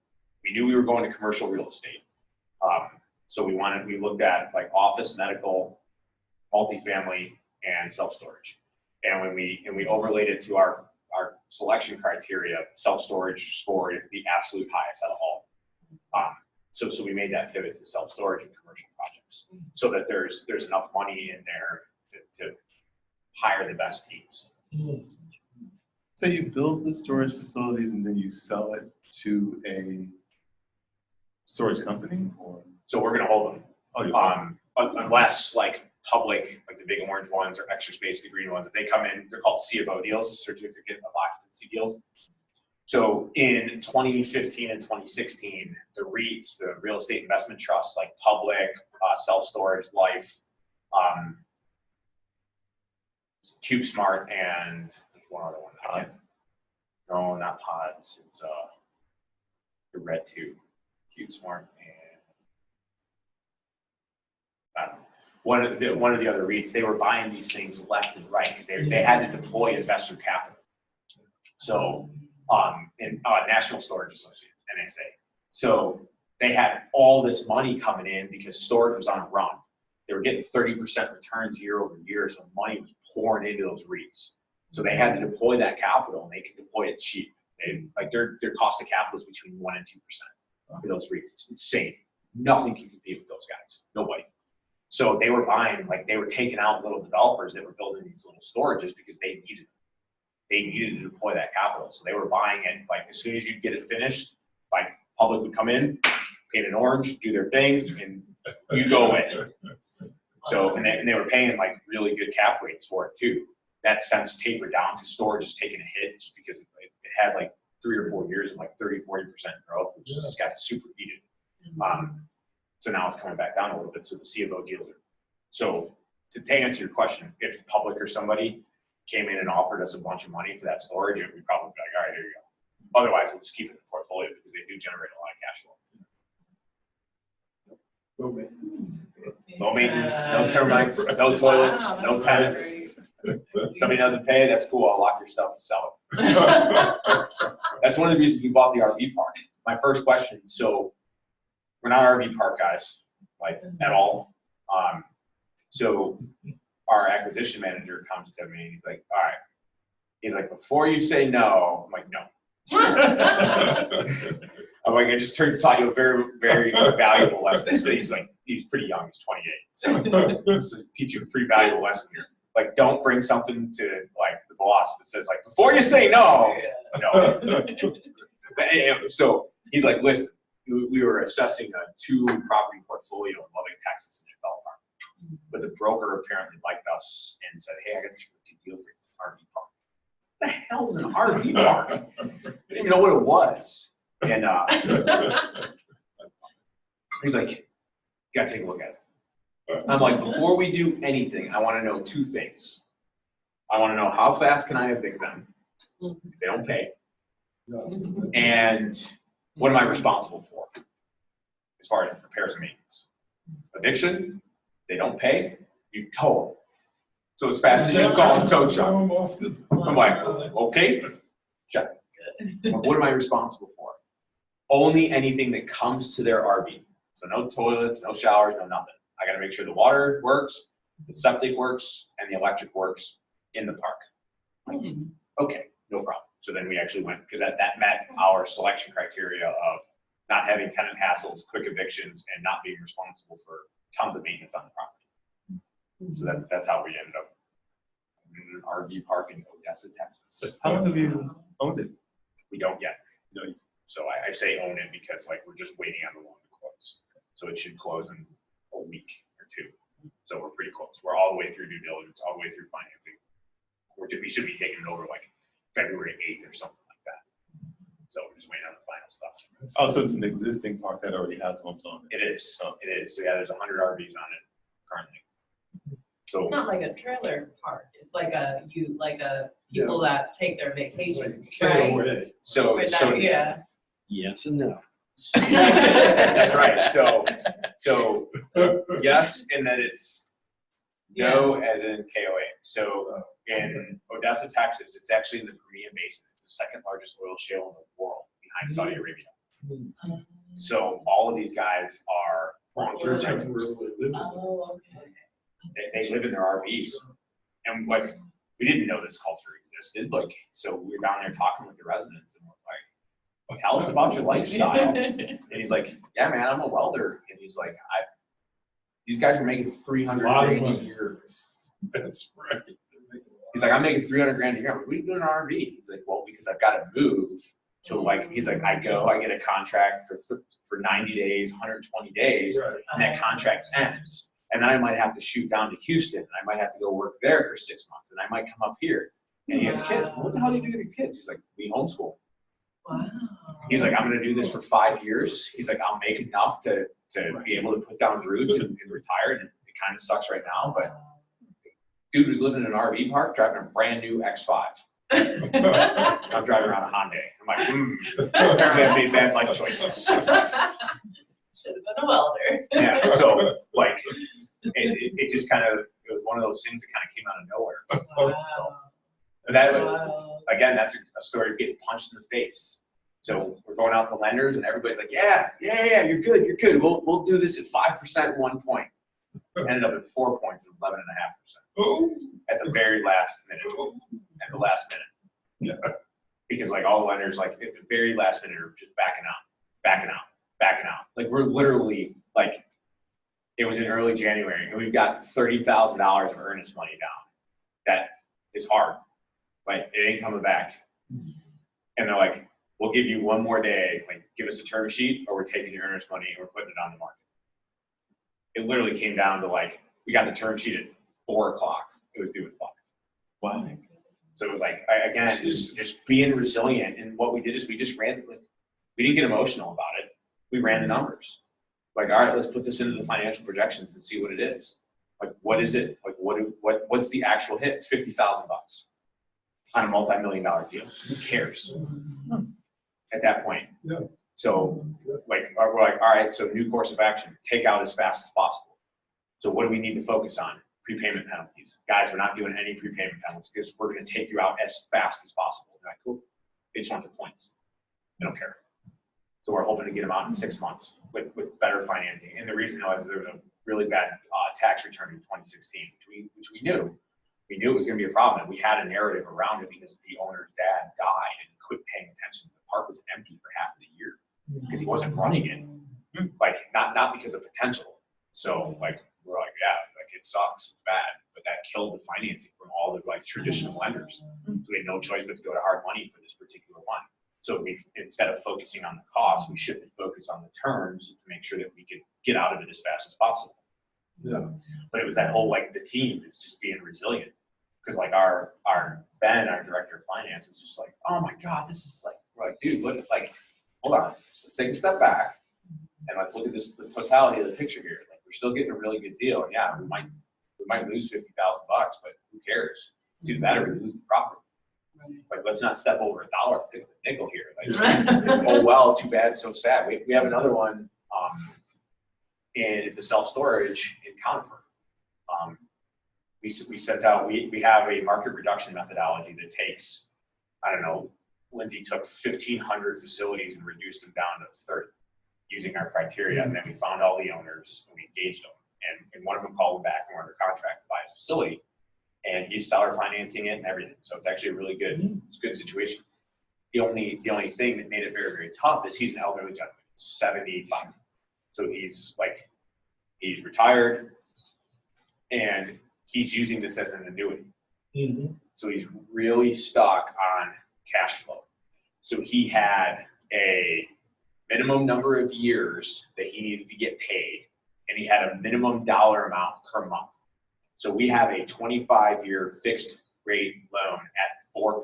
B: We knew we were going to commercial real estate, so we looked at like office, medical, multifamily, and self-storage. And when we overlaid it to our selection criteria, self-storage scored the absolute highest out of all. So we made that pivot to self-storage and commercial projects so that there's enough money in there to hire the best teams.
G: So you build the storage facilities and then you sell it to a storage company, or?
B: So we're gonna hold them. Unless like public, like the big orange ones, or Extra Space, the green ones, if they come in, they're called C of O deals, certificate of occupancy deals. So in 2015 and 2016, the REITs, the real estate investment trusts, like public, self-storage, life, CubeSmart, and one other one.
G: Pods?
B: No, not Pods. It's the red tube. CubeSmart and one of the other REITs, they were buying these things left and right because they had to deploy investor capital. So, in National Storage Associates, NSA. So they had all this money coming in because storage was on a run. They were getting 30% returns year over year, so money was pouring into those REITs. So they had to deploy that capital, and they could deploy it cheap. Their cost of capital is between 1% and 2% for those REITs. It's insane. Nothing can compete with those guys. Nobody. So they were buying, they were taking out little developers that were building these little storages because they needed to deploy that capital. So they were buying it, as soon as you get it finished, public would come in, paint it orange, do their thing, and you go in. So, and they were paying really good cap rates for it too. That since tapered down because storage is taking a hit just because it had 3 or 4 years of 30, 40% growth, which just got super heated. So now it's coming back down a little bit. So the C of O deals are. So to answer your question, if public or somebody came in and offered us a bunch of money for that storage, we'd probably be all right, here you go. Otherwise, we'll just keep it in the portfolio because they do generate a lot of cash flow. No maintenance, no termites, no toilets, no tenants. Somebody doesn't pay, that's cool. I'll lock your stuff and sell it. That's one of the reasons we bought the RV park. My first question, so we're not RV park guys, at all. So our acquisition manager comes to me and he's like, all right. He's like, before you say no, I'm like, no. I'm like, I just taught you a very, very valuable lesson. So he's pretty young, he's 28. So teach you a pretty valuable lesson here. Don't bring something to the boss that says before you say no, no. So he's like, listen, we were assessing a 2-property portfolio in Lubbock, Texas, in a development park. But the broker apparently liked us and said, hey, I got this really good deal for this RV park. What the hell's an RV park? I didn't even know what it was. And he's like, you gotta take a look at it. I'm like, before we do anything, I want to know 2 things. I want to know how fast can I evict them if they don't pay, and what am I responsible for as far as repairs and maintenance. Eviction, they don't pay, you tow them. So as fast as you can call them tow truck. I'm like, okay, check. What am I responsible for? Only anything that comes to their RV. So no toilets, no showers, no nothing. I got to make sure the water works, the septic works, and the electric works in the park. Okay, no problem. So then we actually went, because that met our selection criteria of not having tenant hassles, quick evictions, and not being responsible for tons of maintenance on the property. So that's how we ended up in an RV park in Odessa, Texas.
G: How long have you owned it?
B: We don't yet. No. So I say own it because we're just waiting on the loan to close. So it should close in a week or 2. So we're pretty close. We're all the way through due diligence, all the way through financing. We should be taking it over February 8th or something like that. So we're just waiting on the final stuff.
G: Oh, so it's an existing park that already has homes on it.
B: It is. It is. So yeah, there's 100 RVs on it currently. So
A: It's not like a trailer park. It's people that take their vacation,
F: Right.
A: right?
B: So
A: Yeah.
C: Yes and no.
B: that's right. So yes, and then it's no as in KOA. So in Odessa, Texas, it's actually in the Permian Basin. It's the 2nd largest oil shale in the world behind Saudi Arabia. So all of these guys are long-term renters.
A: Oh, okay.
B: They live in their RVs. And we didn't know this culture existed. So we were down there talking with the residents and we're like, tell us about your lifestyle. And he's like, yeah, man, I'm a welder. And he's like, these guys are making $300,000 a year.
F: That's right.
B: He's like, I'm making $300,000 a year. What are you doing in an RV? He's like, well, because I've got to move to he's like, I get a contract for 90 days, 120 days,
F: Right.
B: and that contract ends. And then I might have to shoot down to Houston, and I might have to go work there for 6 months, and I might come up here. And he has kids. What the hell do you do with your kids? He's like, we homeschool.
A: Wow.
B: He's like, I'm going to do this for 5 years. He's like, I'll make enough to be able to put down roots and retire. And it kind of sucks right now, but dude was living in an RV park driving a brand new X5. I'm driving around a Hyundai. I'm like, apparently I made bad life choices.
A: Should have been a welder.
B: Yeah, so it just kind of, it was one of those things that kind of came out of nowhere.
A: Wow.
B: But that was,
A: Wow.
B: again, that's a story of getting punched in the face. So we're going out to lenders and everybody's like, yeah, you're good. We'll do this at 5% 1 point. Ended up at 4 points and 11.5%
F: Oh,
B: at the very last minute. At the last minute.
F: yeah.
B: Because like all lenders, like at the very last minute are just backing out. Like we're literally like, it was in early January and we've got $30,000 of earnest money down. That is hard. Like it ain't coming back. And they're like, we'll give you one more day, like give us a term sheet or we're taking your earnest money and we're putting it on the market. It literally came down to like, we got the term sheet at 4 o'clock. It was due at 5.
G: Wow.
B: So like, again, just being resilient. And what we did is we just ran, like, we didn't get emotional about it. We ran the numbers. Like, all right, let's put this into the financial projections and see what it is. Like, what is it? Like, what's the actual hit? It's $50,000 on a multi-million-dollar deal. Who cares at that point?
F: Yeah.
B: So like, we're like, all right, so new course of action, take out as fast as possible. So what do we need to focus on? Prepayment penalties. Guys, we're not doing any prepayment penalties because we're going to take you out as fast as possible. They're like, cool. They just want the points. They don't care. So we're hoping to get them out in 6 months with better financing. And the reason was there was a really bad tax return in 2016, which we knew. We knew it was going to be a problem. And we had a narrative around it because the owner's dad died and quit paying attention. The park was empty for half of the year because he wasn't running it. Like, not because of potential. So like, we're like, yeah, like it sucks, it's bad, but that killed the financing from all the like traditional lenders. So we had no choice but to go to hard money for this particular one. So we, instead of focusing on the cost, we shifted focus on the terms to make sure that we could get out of it as fast as possible.
F: Yeah.
B: But it was that whole, like the team is just being resilient. Because like our Ben, our director of finance, was just like, oh my God, this is like, we're like, dude, look, like, hold on, let's take a step back and let's look at this, the totality of the picture here. Like, we're still getting a really good deal. And yeah, we might lose $50,000, but who cares? It's either that or we lose the property. Like, let's not step over $1 to pick up a nickel here. Like, oh well, too bad, so sad. We have another one, and it's a self-storage in Conifer. We sent out, we have a market reduction methodology that takes, I don't know, Lindsay took 1,500 facilities and reduced them down to 30 using our criteria. And then we found all the owners and we engaged them. And one of them called back and we're under contract to buy his facility. And he's seller financing it and everything. So it's actually a really good, it's a good situation. The only thing that made it very, very tough is he's an elderly gentleman, 75. So he's retired and he's using this as an annuity.
F: Mm-hmm.
B: So he's really stuck on cash flow. So he had a minimum number of years that he needed to get paid, and he had a minimum dollar amount per month. So we have a 25-year fixed rate loan at 4%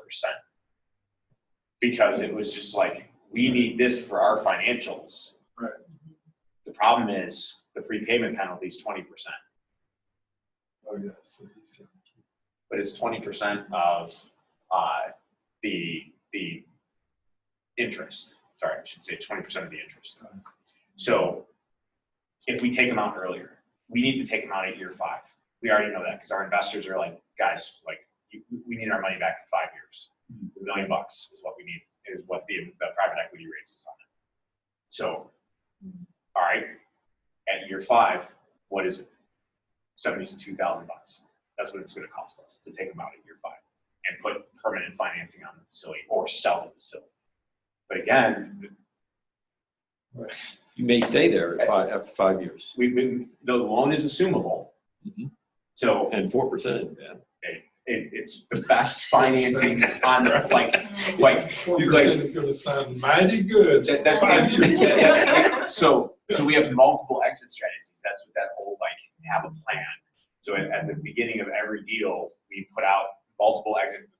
B: because it was just like, we need this for our financials.
F: Right.
B: The problem is the prepayment penalty is 20%.
F: Oh, yeah. So he's got-
B: But it's 20% of the interest. Sorry, I should say 20% of the interest. So if we take them out earlier, we need to take them out at year 5. We already know that because our investors are like, guys, like we need our money back in 5 years. $1 million is what we need, is what the private equity raises on it. So, all right, at year 5, what is it? $72,000. That's what it's going to cost us to take them out at year 5 and put permanent financing on the facility or sell the facility. But again,
C: You may stay there after 5 years.
B: the loan is assumable.
C: Mhm.
B: So
C: And 4%, yeah.
B: it's the best financing on the like
F: 4% is going to sound mighty good.
B: that's
F: 5 years.
B: so we have multiple exit strategies. That's what that whole like have a plan. So at the beginning of every deal, we put out multiple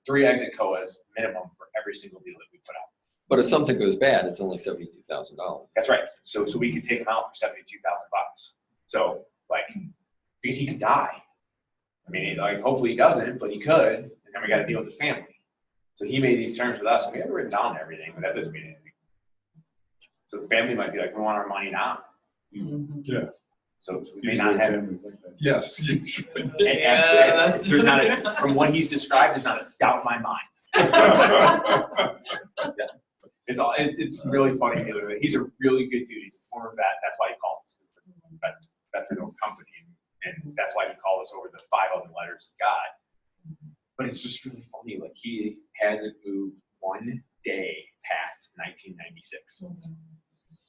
B: 3 exit COAs minimum for every single deal that we put out.
C: But if something goes bad, it's only $72,000.
B: That's right. So we could take him out for $72,000. So like, because he could die. I mean, like hopefully he doesn't, but he could, and then we got to deal with the family. So he made these terms with us, and we haven't written down everything, but that doesn't mean anything. So the family might be like, we want our money now.
F: Yeah.
B: So we may not have.
F: Yes, you should.
B: There's not a, from what he's described, there's not a doubt in my mind. It's really funny. He's a really good dude. He's a former vet. That's why he called us veteran-owned company, and that's why he called us over the 5 other letters of God. But it's just really funny. Like he hasn't moved one day past 1996.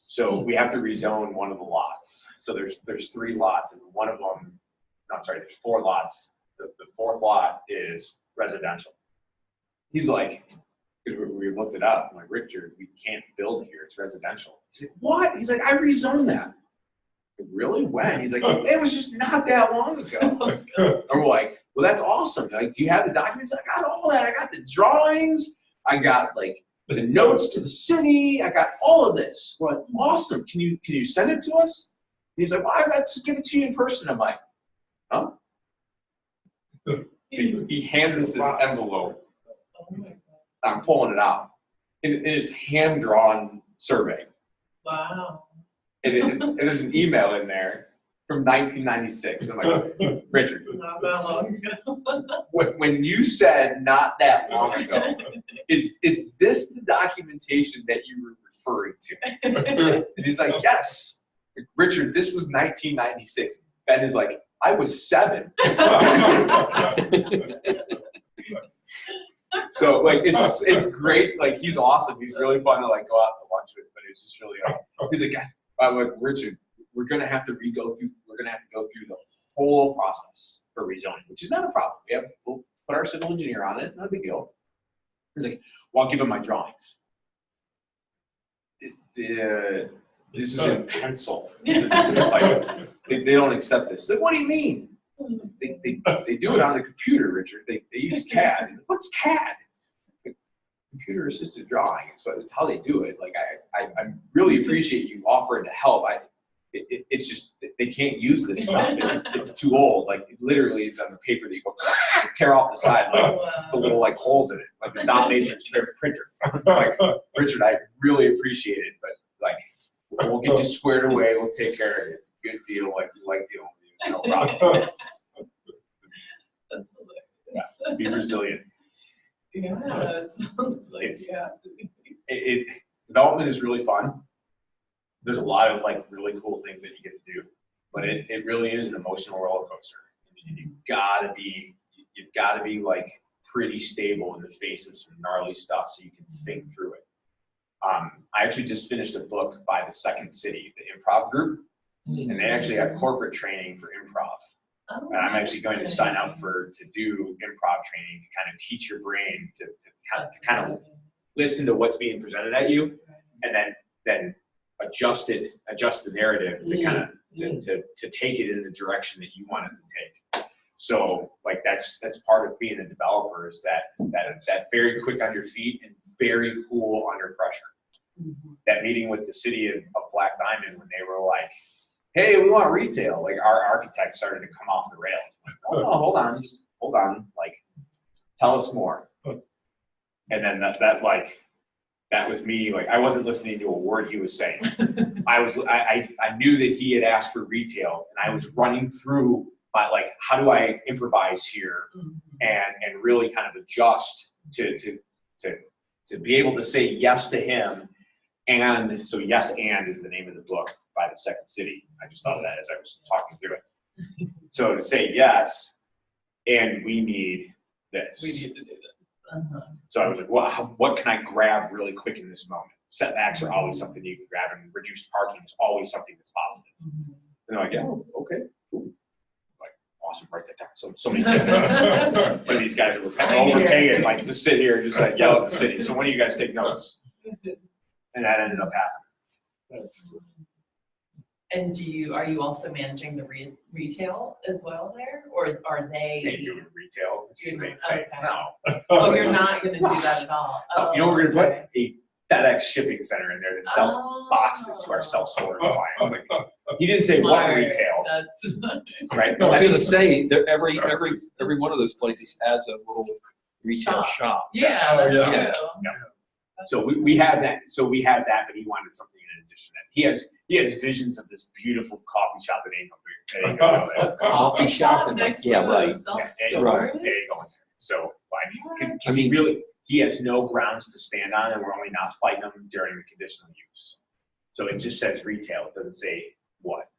B: So we have to rezone one of the lots. So there's 3 lots, and one of them, no, I'm sorry, there's 4 lots. The 4th lot is residential. He's like, because we looked it up, I'm like, Richard, we can't build here. It's residential. He's like, what? He's like, I rezoned that. Like, really? When? He's like, it was just not that long ago. And we're like, well, that's awesome. Like, do you have the documents? I got all that. I got the drawings. I got like the notes to the city. I got all of this. We're like, awesome. Can you send it to us? And he's like, well, I got to give it to you in person. I'm like, huh? So he hands us this envelope. I'm pulling it out. And it's hand-drawn survey.
A: Wow.
B: And there's an email in there from 1996. I'm like, Richard,
A: Not that long ago.
B: when you said not that long ago, is this the documentation that you were referring to? And he's like, yes. Richard, this was 1996. Ben is like, I was 7. So like it's great. Like he's awesome. He's really fun to like go out to lunch with. But it's just really he's like, guys, I'm like, Richard, we're gonna have to go through the whole process for rezoning, which is not a problem. We'll put our civil engineer on it. It's not a big deal. He's like, well, I'll give him my drawings. This is in pencil. Like, they don't accept this. Like, what do you mean? They do it on the computer, Richard. They use CAD. Like, what's CAD? Computer assisted drawing. So it's how they do it. Like I really appreciate you offering to help. It's just they can't use this stuff. It's too old. Like it literally is on the paper that you go tear off the side, like the little like holes in it, like the dot matrix printer. Like Richard, I really appreciate it, but like we'll get you squared away. We'll take care of it. It's a good deal. Like we like dealing with you. No problem. Yeah, be resilient.
A: Yeah, it sounds like
B: development is really fun. There's a lot of like really cool things that you get to do, but it really is an emotional roller coaster. I mean, you've got to be like pretty stable in the face of some gnarly stuff so you can think through it. I actually just finished a book by the Second City, the improv group, and they actually have corporate training for improv.
A: Oh,
B: And I'm actually going to sign up to do improv training to kind of teach your brain to kind of listen to what's being presented at you, and then adjust the narrative to kind of to take it in the direction that you want it to take. So like that's part of being a developer is that very quick on your feet and very cool under pressure. That meeting with the city of Black Diamond when they were like, hey, we want retail. Like our architect started to come off the rails. Like, oh, hold on. Like, tell us more. And then that was me. Like, I wasn't listening to a word he was saying. I knew that he had asked for retail, and I was running through like, how do I improvise here and really kind of adjust to be able to say yes to him. And so Yes and is the name of the book by the Second City. I just thought of that as I was talking through it. So to say yes, and we need this.
A: We need to do this.
B: So I was like, well, what can I grab really quick in this moment? Setbacks are always something you can grab, and reduced parking is always something that's positive. And they're like, yeah, okay, cool. Like, awesome, write that down. So many tidbits. But these guys are overpaying, like to sit here and just like yell at the city. So when do you guys take notes? And that ended up happening.
F: That's good.
A: And are you also managing the retail as well there, or are they?
B: They do retail.
A: Okay.
B: No.
A: Oh, you're not going to do that at all.
B: No, you know, we're going to put a FedEx shipping center in there that sells boxes to our self-storage clients. Like, he didn't say what retail, right?
C: No, I was going to say that every one of those places has a little retail shop.
A: Yeah,
F: Oh,
A: that's
F: yeah.
A: true.
B: Yeah. So we had that, but he wanted something in addition to that. He has visions of this beautiful coffee shop that ain't gonna go there.
C: Coffee shop and
A: next
C: yeah,
A: to
C: right.
A: the self-storage?
B: There you go. So like,
C: I mean-
B: he has no grounds to stand on, and we're only not fighting him during the conditional use. So it just says retail, it doesn't say what.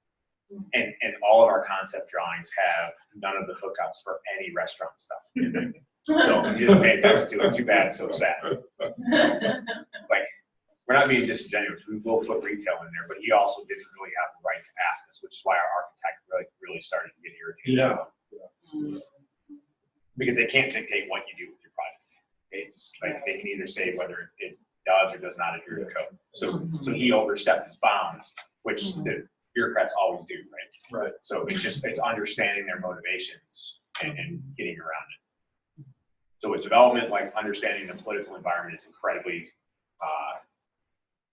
B: And all of our concept drawings have none of the hookups for any restaurant stuff in them. So you just pay attention to it. Too bad, so sad. Like, we're not being disingenuous. We will put retail in there, but he also didn't really have the right to ask us, which is why our architect really started to get irritated.
F: Yeah.
B: Because they can't dictate what you do with your project. It's just like they can either say whether it does or does not adhere to code. So he overstepped his bounds, which the bureaucrats always do, right?
F: Right.
B: So it's understanding their motivations and getting around it. So with development, like understanding the political environment is incredibly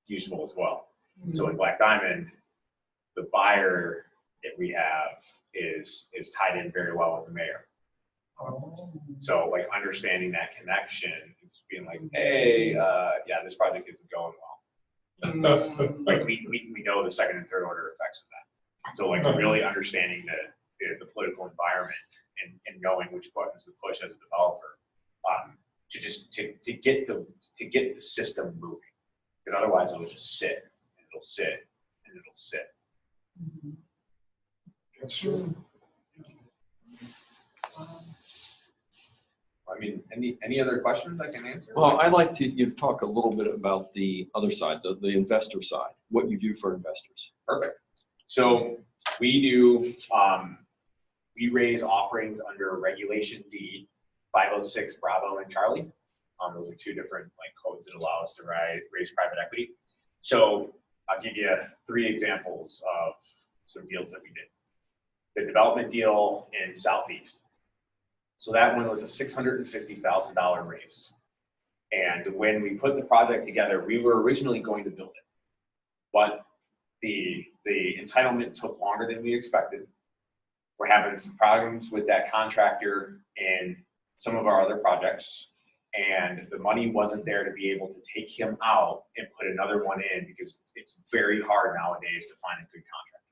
B: useful as well. So in Black Diamond, the buyer that we have is tied in very well with the mayor. So like understanding that connection, being like, hey, yeah, this project isn't going well. Like we know the second and third order effects of that. So like really understanding the political environment and knowing which buttons to push as a developer. To get the system moving, because otherwise it'll just sit and it'll sit and it'll sit.
F: That's true.
B: I mean, any other questions I can answer?
C: Well, I'd like you to talk a little bit about the other side, the investor side, what you do for investors.
B: Perfect. So we do we raise offerings under Regulation D, 506 Bravo and Charlie. Those are two different like codes that allow us to raise private equity. So I'll give you 3 examples of some deals that we did. The development deal in Southeast. So that one was a $650,000 raise. And when we put the project together, we were originally going to build it. But the entitlement took longer than we expected. We're having some problems with that contractor in some of our other projects. And the money wasn't there to be able to take him out and put another one in because it's very hard nowadays to find a good contractor.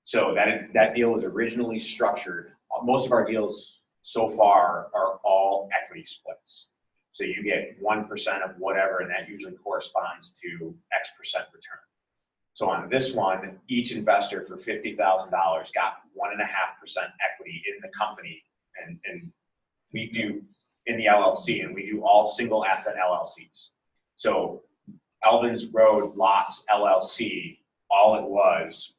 B: So that deal was originally structured. Most of our deals so far are all equity splits. So you get 1% of whatever, and that usually corresponds to X% return. So on this one, each investor for $50,000 got 1.5% equity in the company, and we do in the LLC, and we do all single asset LLCs. So Elvin's Road Lots LLC, all it was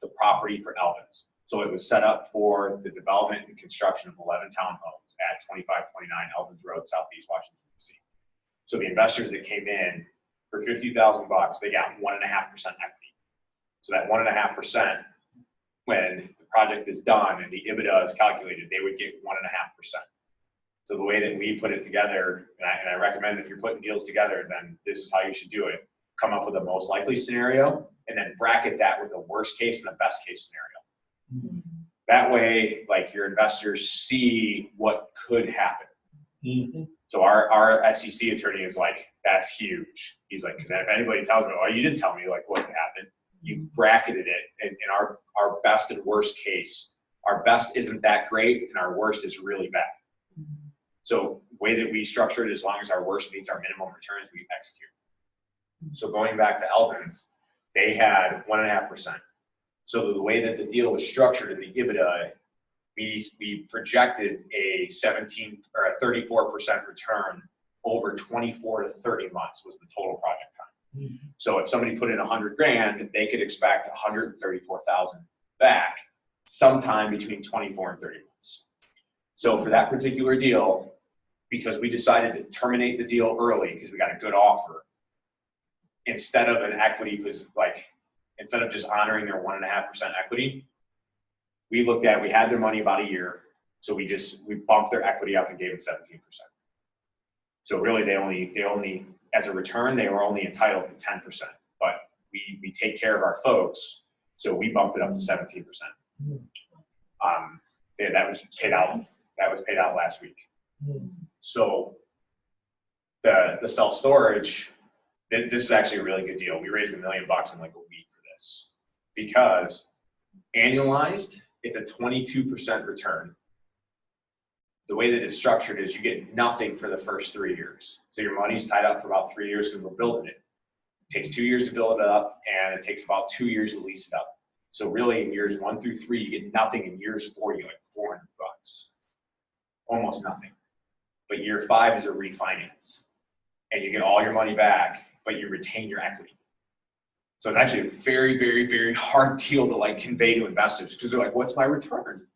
B: the property for Elvin's. So it was set up for the development and construction of 11 townhomes at 2529 Elvin's Road, Southeast Washington, D.C. So the investors that came in for $50,000, they got 1.5% equity. So that 1.5%, when the project is done and the EBITDA is calculated, they would get 1.5%. So the way that we put it together, and I recommend if you're putting deals together, then this is how you should do it. Come up with a most likely scenario, and then bracket that with the worst case and the best case scenario. That way, like your investors see what could happen. So our SEC attorney is like, that's huge. He's like, if anybody tells me, oh, you didn't tell me like what happened, you bracketed it in our best and worst case. Our best isn't that great, and our worst is really bad. So the way that we structure it, as long as our worst meets our minimum returns, we execute. So going back to Elvin's, they had 1.5%. So the way that the deal was structured in the EBITDA, we projected a 17 or a 34% return over 24 to 30 months was the total project time. So if somebody put in $100,000, they could expect 134,000 back sometime between 24 and 30 months. So for that particular deal, because we decided to terminate the deal early because we got a good offer, instead of an equity, instead of just honoring their 1.5% equity, we had their money about a year, so we bumped their equity up and gave it 17%. So really, they only as a return, they were only entitled to 10%, but we take care of our folks, so we bumped it up to 17%. Yeah, that was paid out last week. So the self-storage, this is actually a really good deal. We raised $1 million in like a week for this because annualized, it's a 22% return. The way that it's structured is you get nothing for the first 3 years. So your money's tied up for about 3 years because we're building it. It takes 2 years to build it up, and it takes about 2 years to lease it up. So really, in years 1 through 3, you get nothing. In years 4, you get like $400, almost nothing. But year 5 is a refinance, and you get all your money back, but you retain your equity. So it's actually a very, very, very hard deal to like convey to investors because they're like, "What's my return?"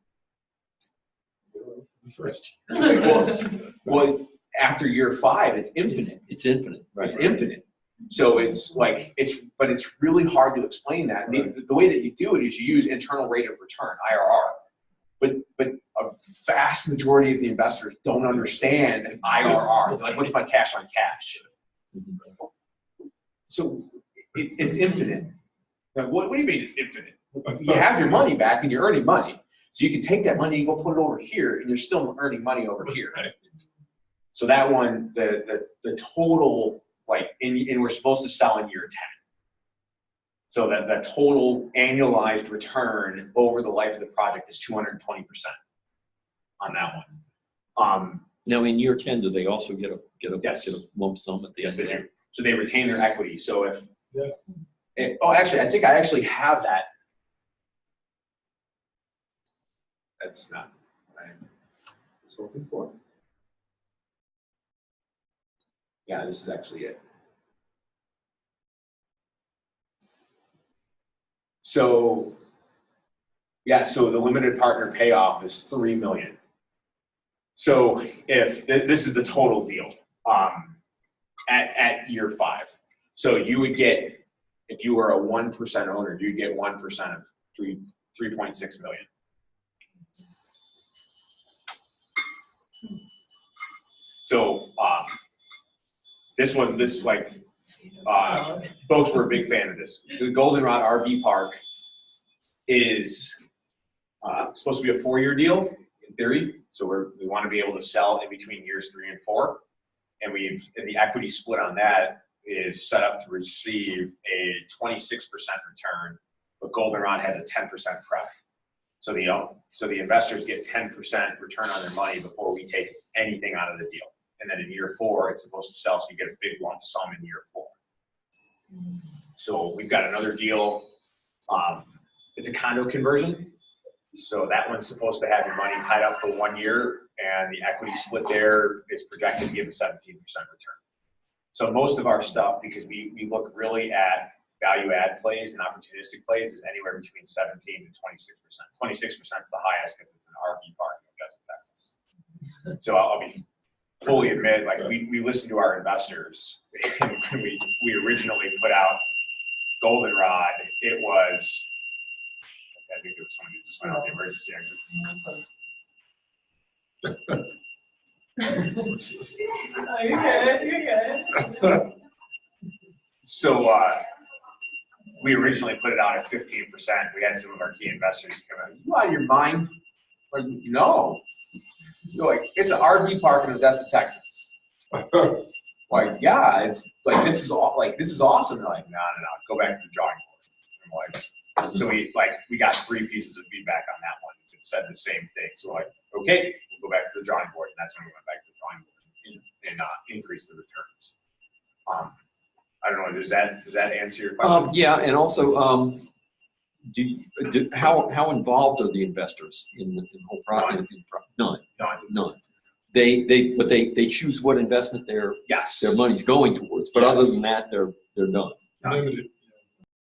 B: Well, after year 5, it's infinite.
C: It's infinite.
B: It's infinite. So it's like, but it's really hard to explain that. The way that you do it is you use internal rate of return, IRR. But a vast majority of the investors don't understand IRR. They're like, what's my cash on cash? So it's infinite. Like, what do you mean it's infinite? You have your money back and you're earning money. So you can take that money and go put it over here and you're still earning money over here. So that one, the total, like, and we're supposed to sell in year 10. So that the total annualized return over the life of the project is 220% on that one.
C: Now, in year 10, do they also get a
B: Yes.
C: lump sum at the
B: Yes,
C: end?
B: they do. So they retain their equity. So if,
F: Yeah.
B: Actually, I think I actually have that. That's not what I was hoping for. Yeah, this is actually it. So, yeah, so the limited partner payoff is $3 million. So if this is the total deal at year 5, so you would get, if you were a 1% owner, you'd get 1% of 3.6 million. So this folks were a big fan of this. The Goldenrod RV Park is supposed to be a 4-year deal in theory. So we want to be able to sell in between years 3 and 4, and the equity split on that is set up to receive a 26% return, but Goldenrod has a 10% pref. So the investors get 10% return on their money before we take anything out of the deal. And then in year 4, it's supposed to sell, so you get a big lump sum in year 4. So we've got another deal. It's a condo conversion. So that one's supposed to have your money tied up for 1 year, and the equity split there is projected to give a 17% return. So most of our stuff, because we look really at value add plays and opportunistic plays, is anywhere between 17 and 26%. 26% is the highest because it's an RV park in Augusta, Texas. So I'll be fully admit, like we listen to our investors. And when we originally put out Goldenrod, it was, I think there was somebody who just went out the emergency exit.
A: Oh, you're good.
B: So we originally put it out at 15%. We had some of our key investors come in, "You out of your mind?" Like, no. You're like, it's an RV park in Odessa, Texas. Like, yeah, it's like this is awesome. They're like, no, go back to the drawing board. I'm like, so we got 3 pieces of feedback on that one that said the same thing. So like, okay, we'll go back to the drawing board, and that's when we went back to the drawing board and increase the returns. I don't know. Does that answer your question?
C: Yeah, and also, how involved are the investors in the whole project? None. But they choose what investment their
B: Yes.
C: money's going towards. But other than that, they're done.
F: Limited.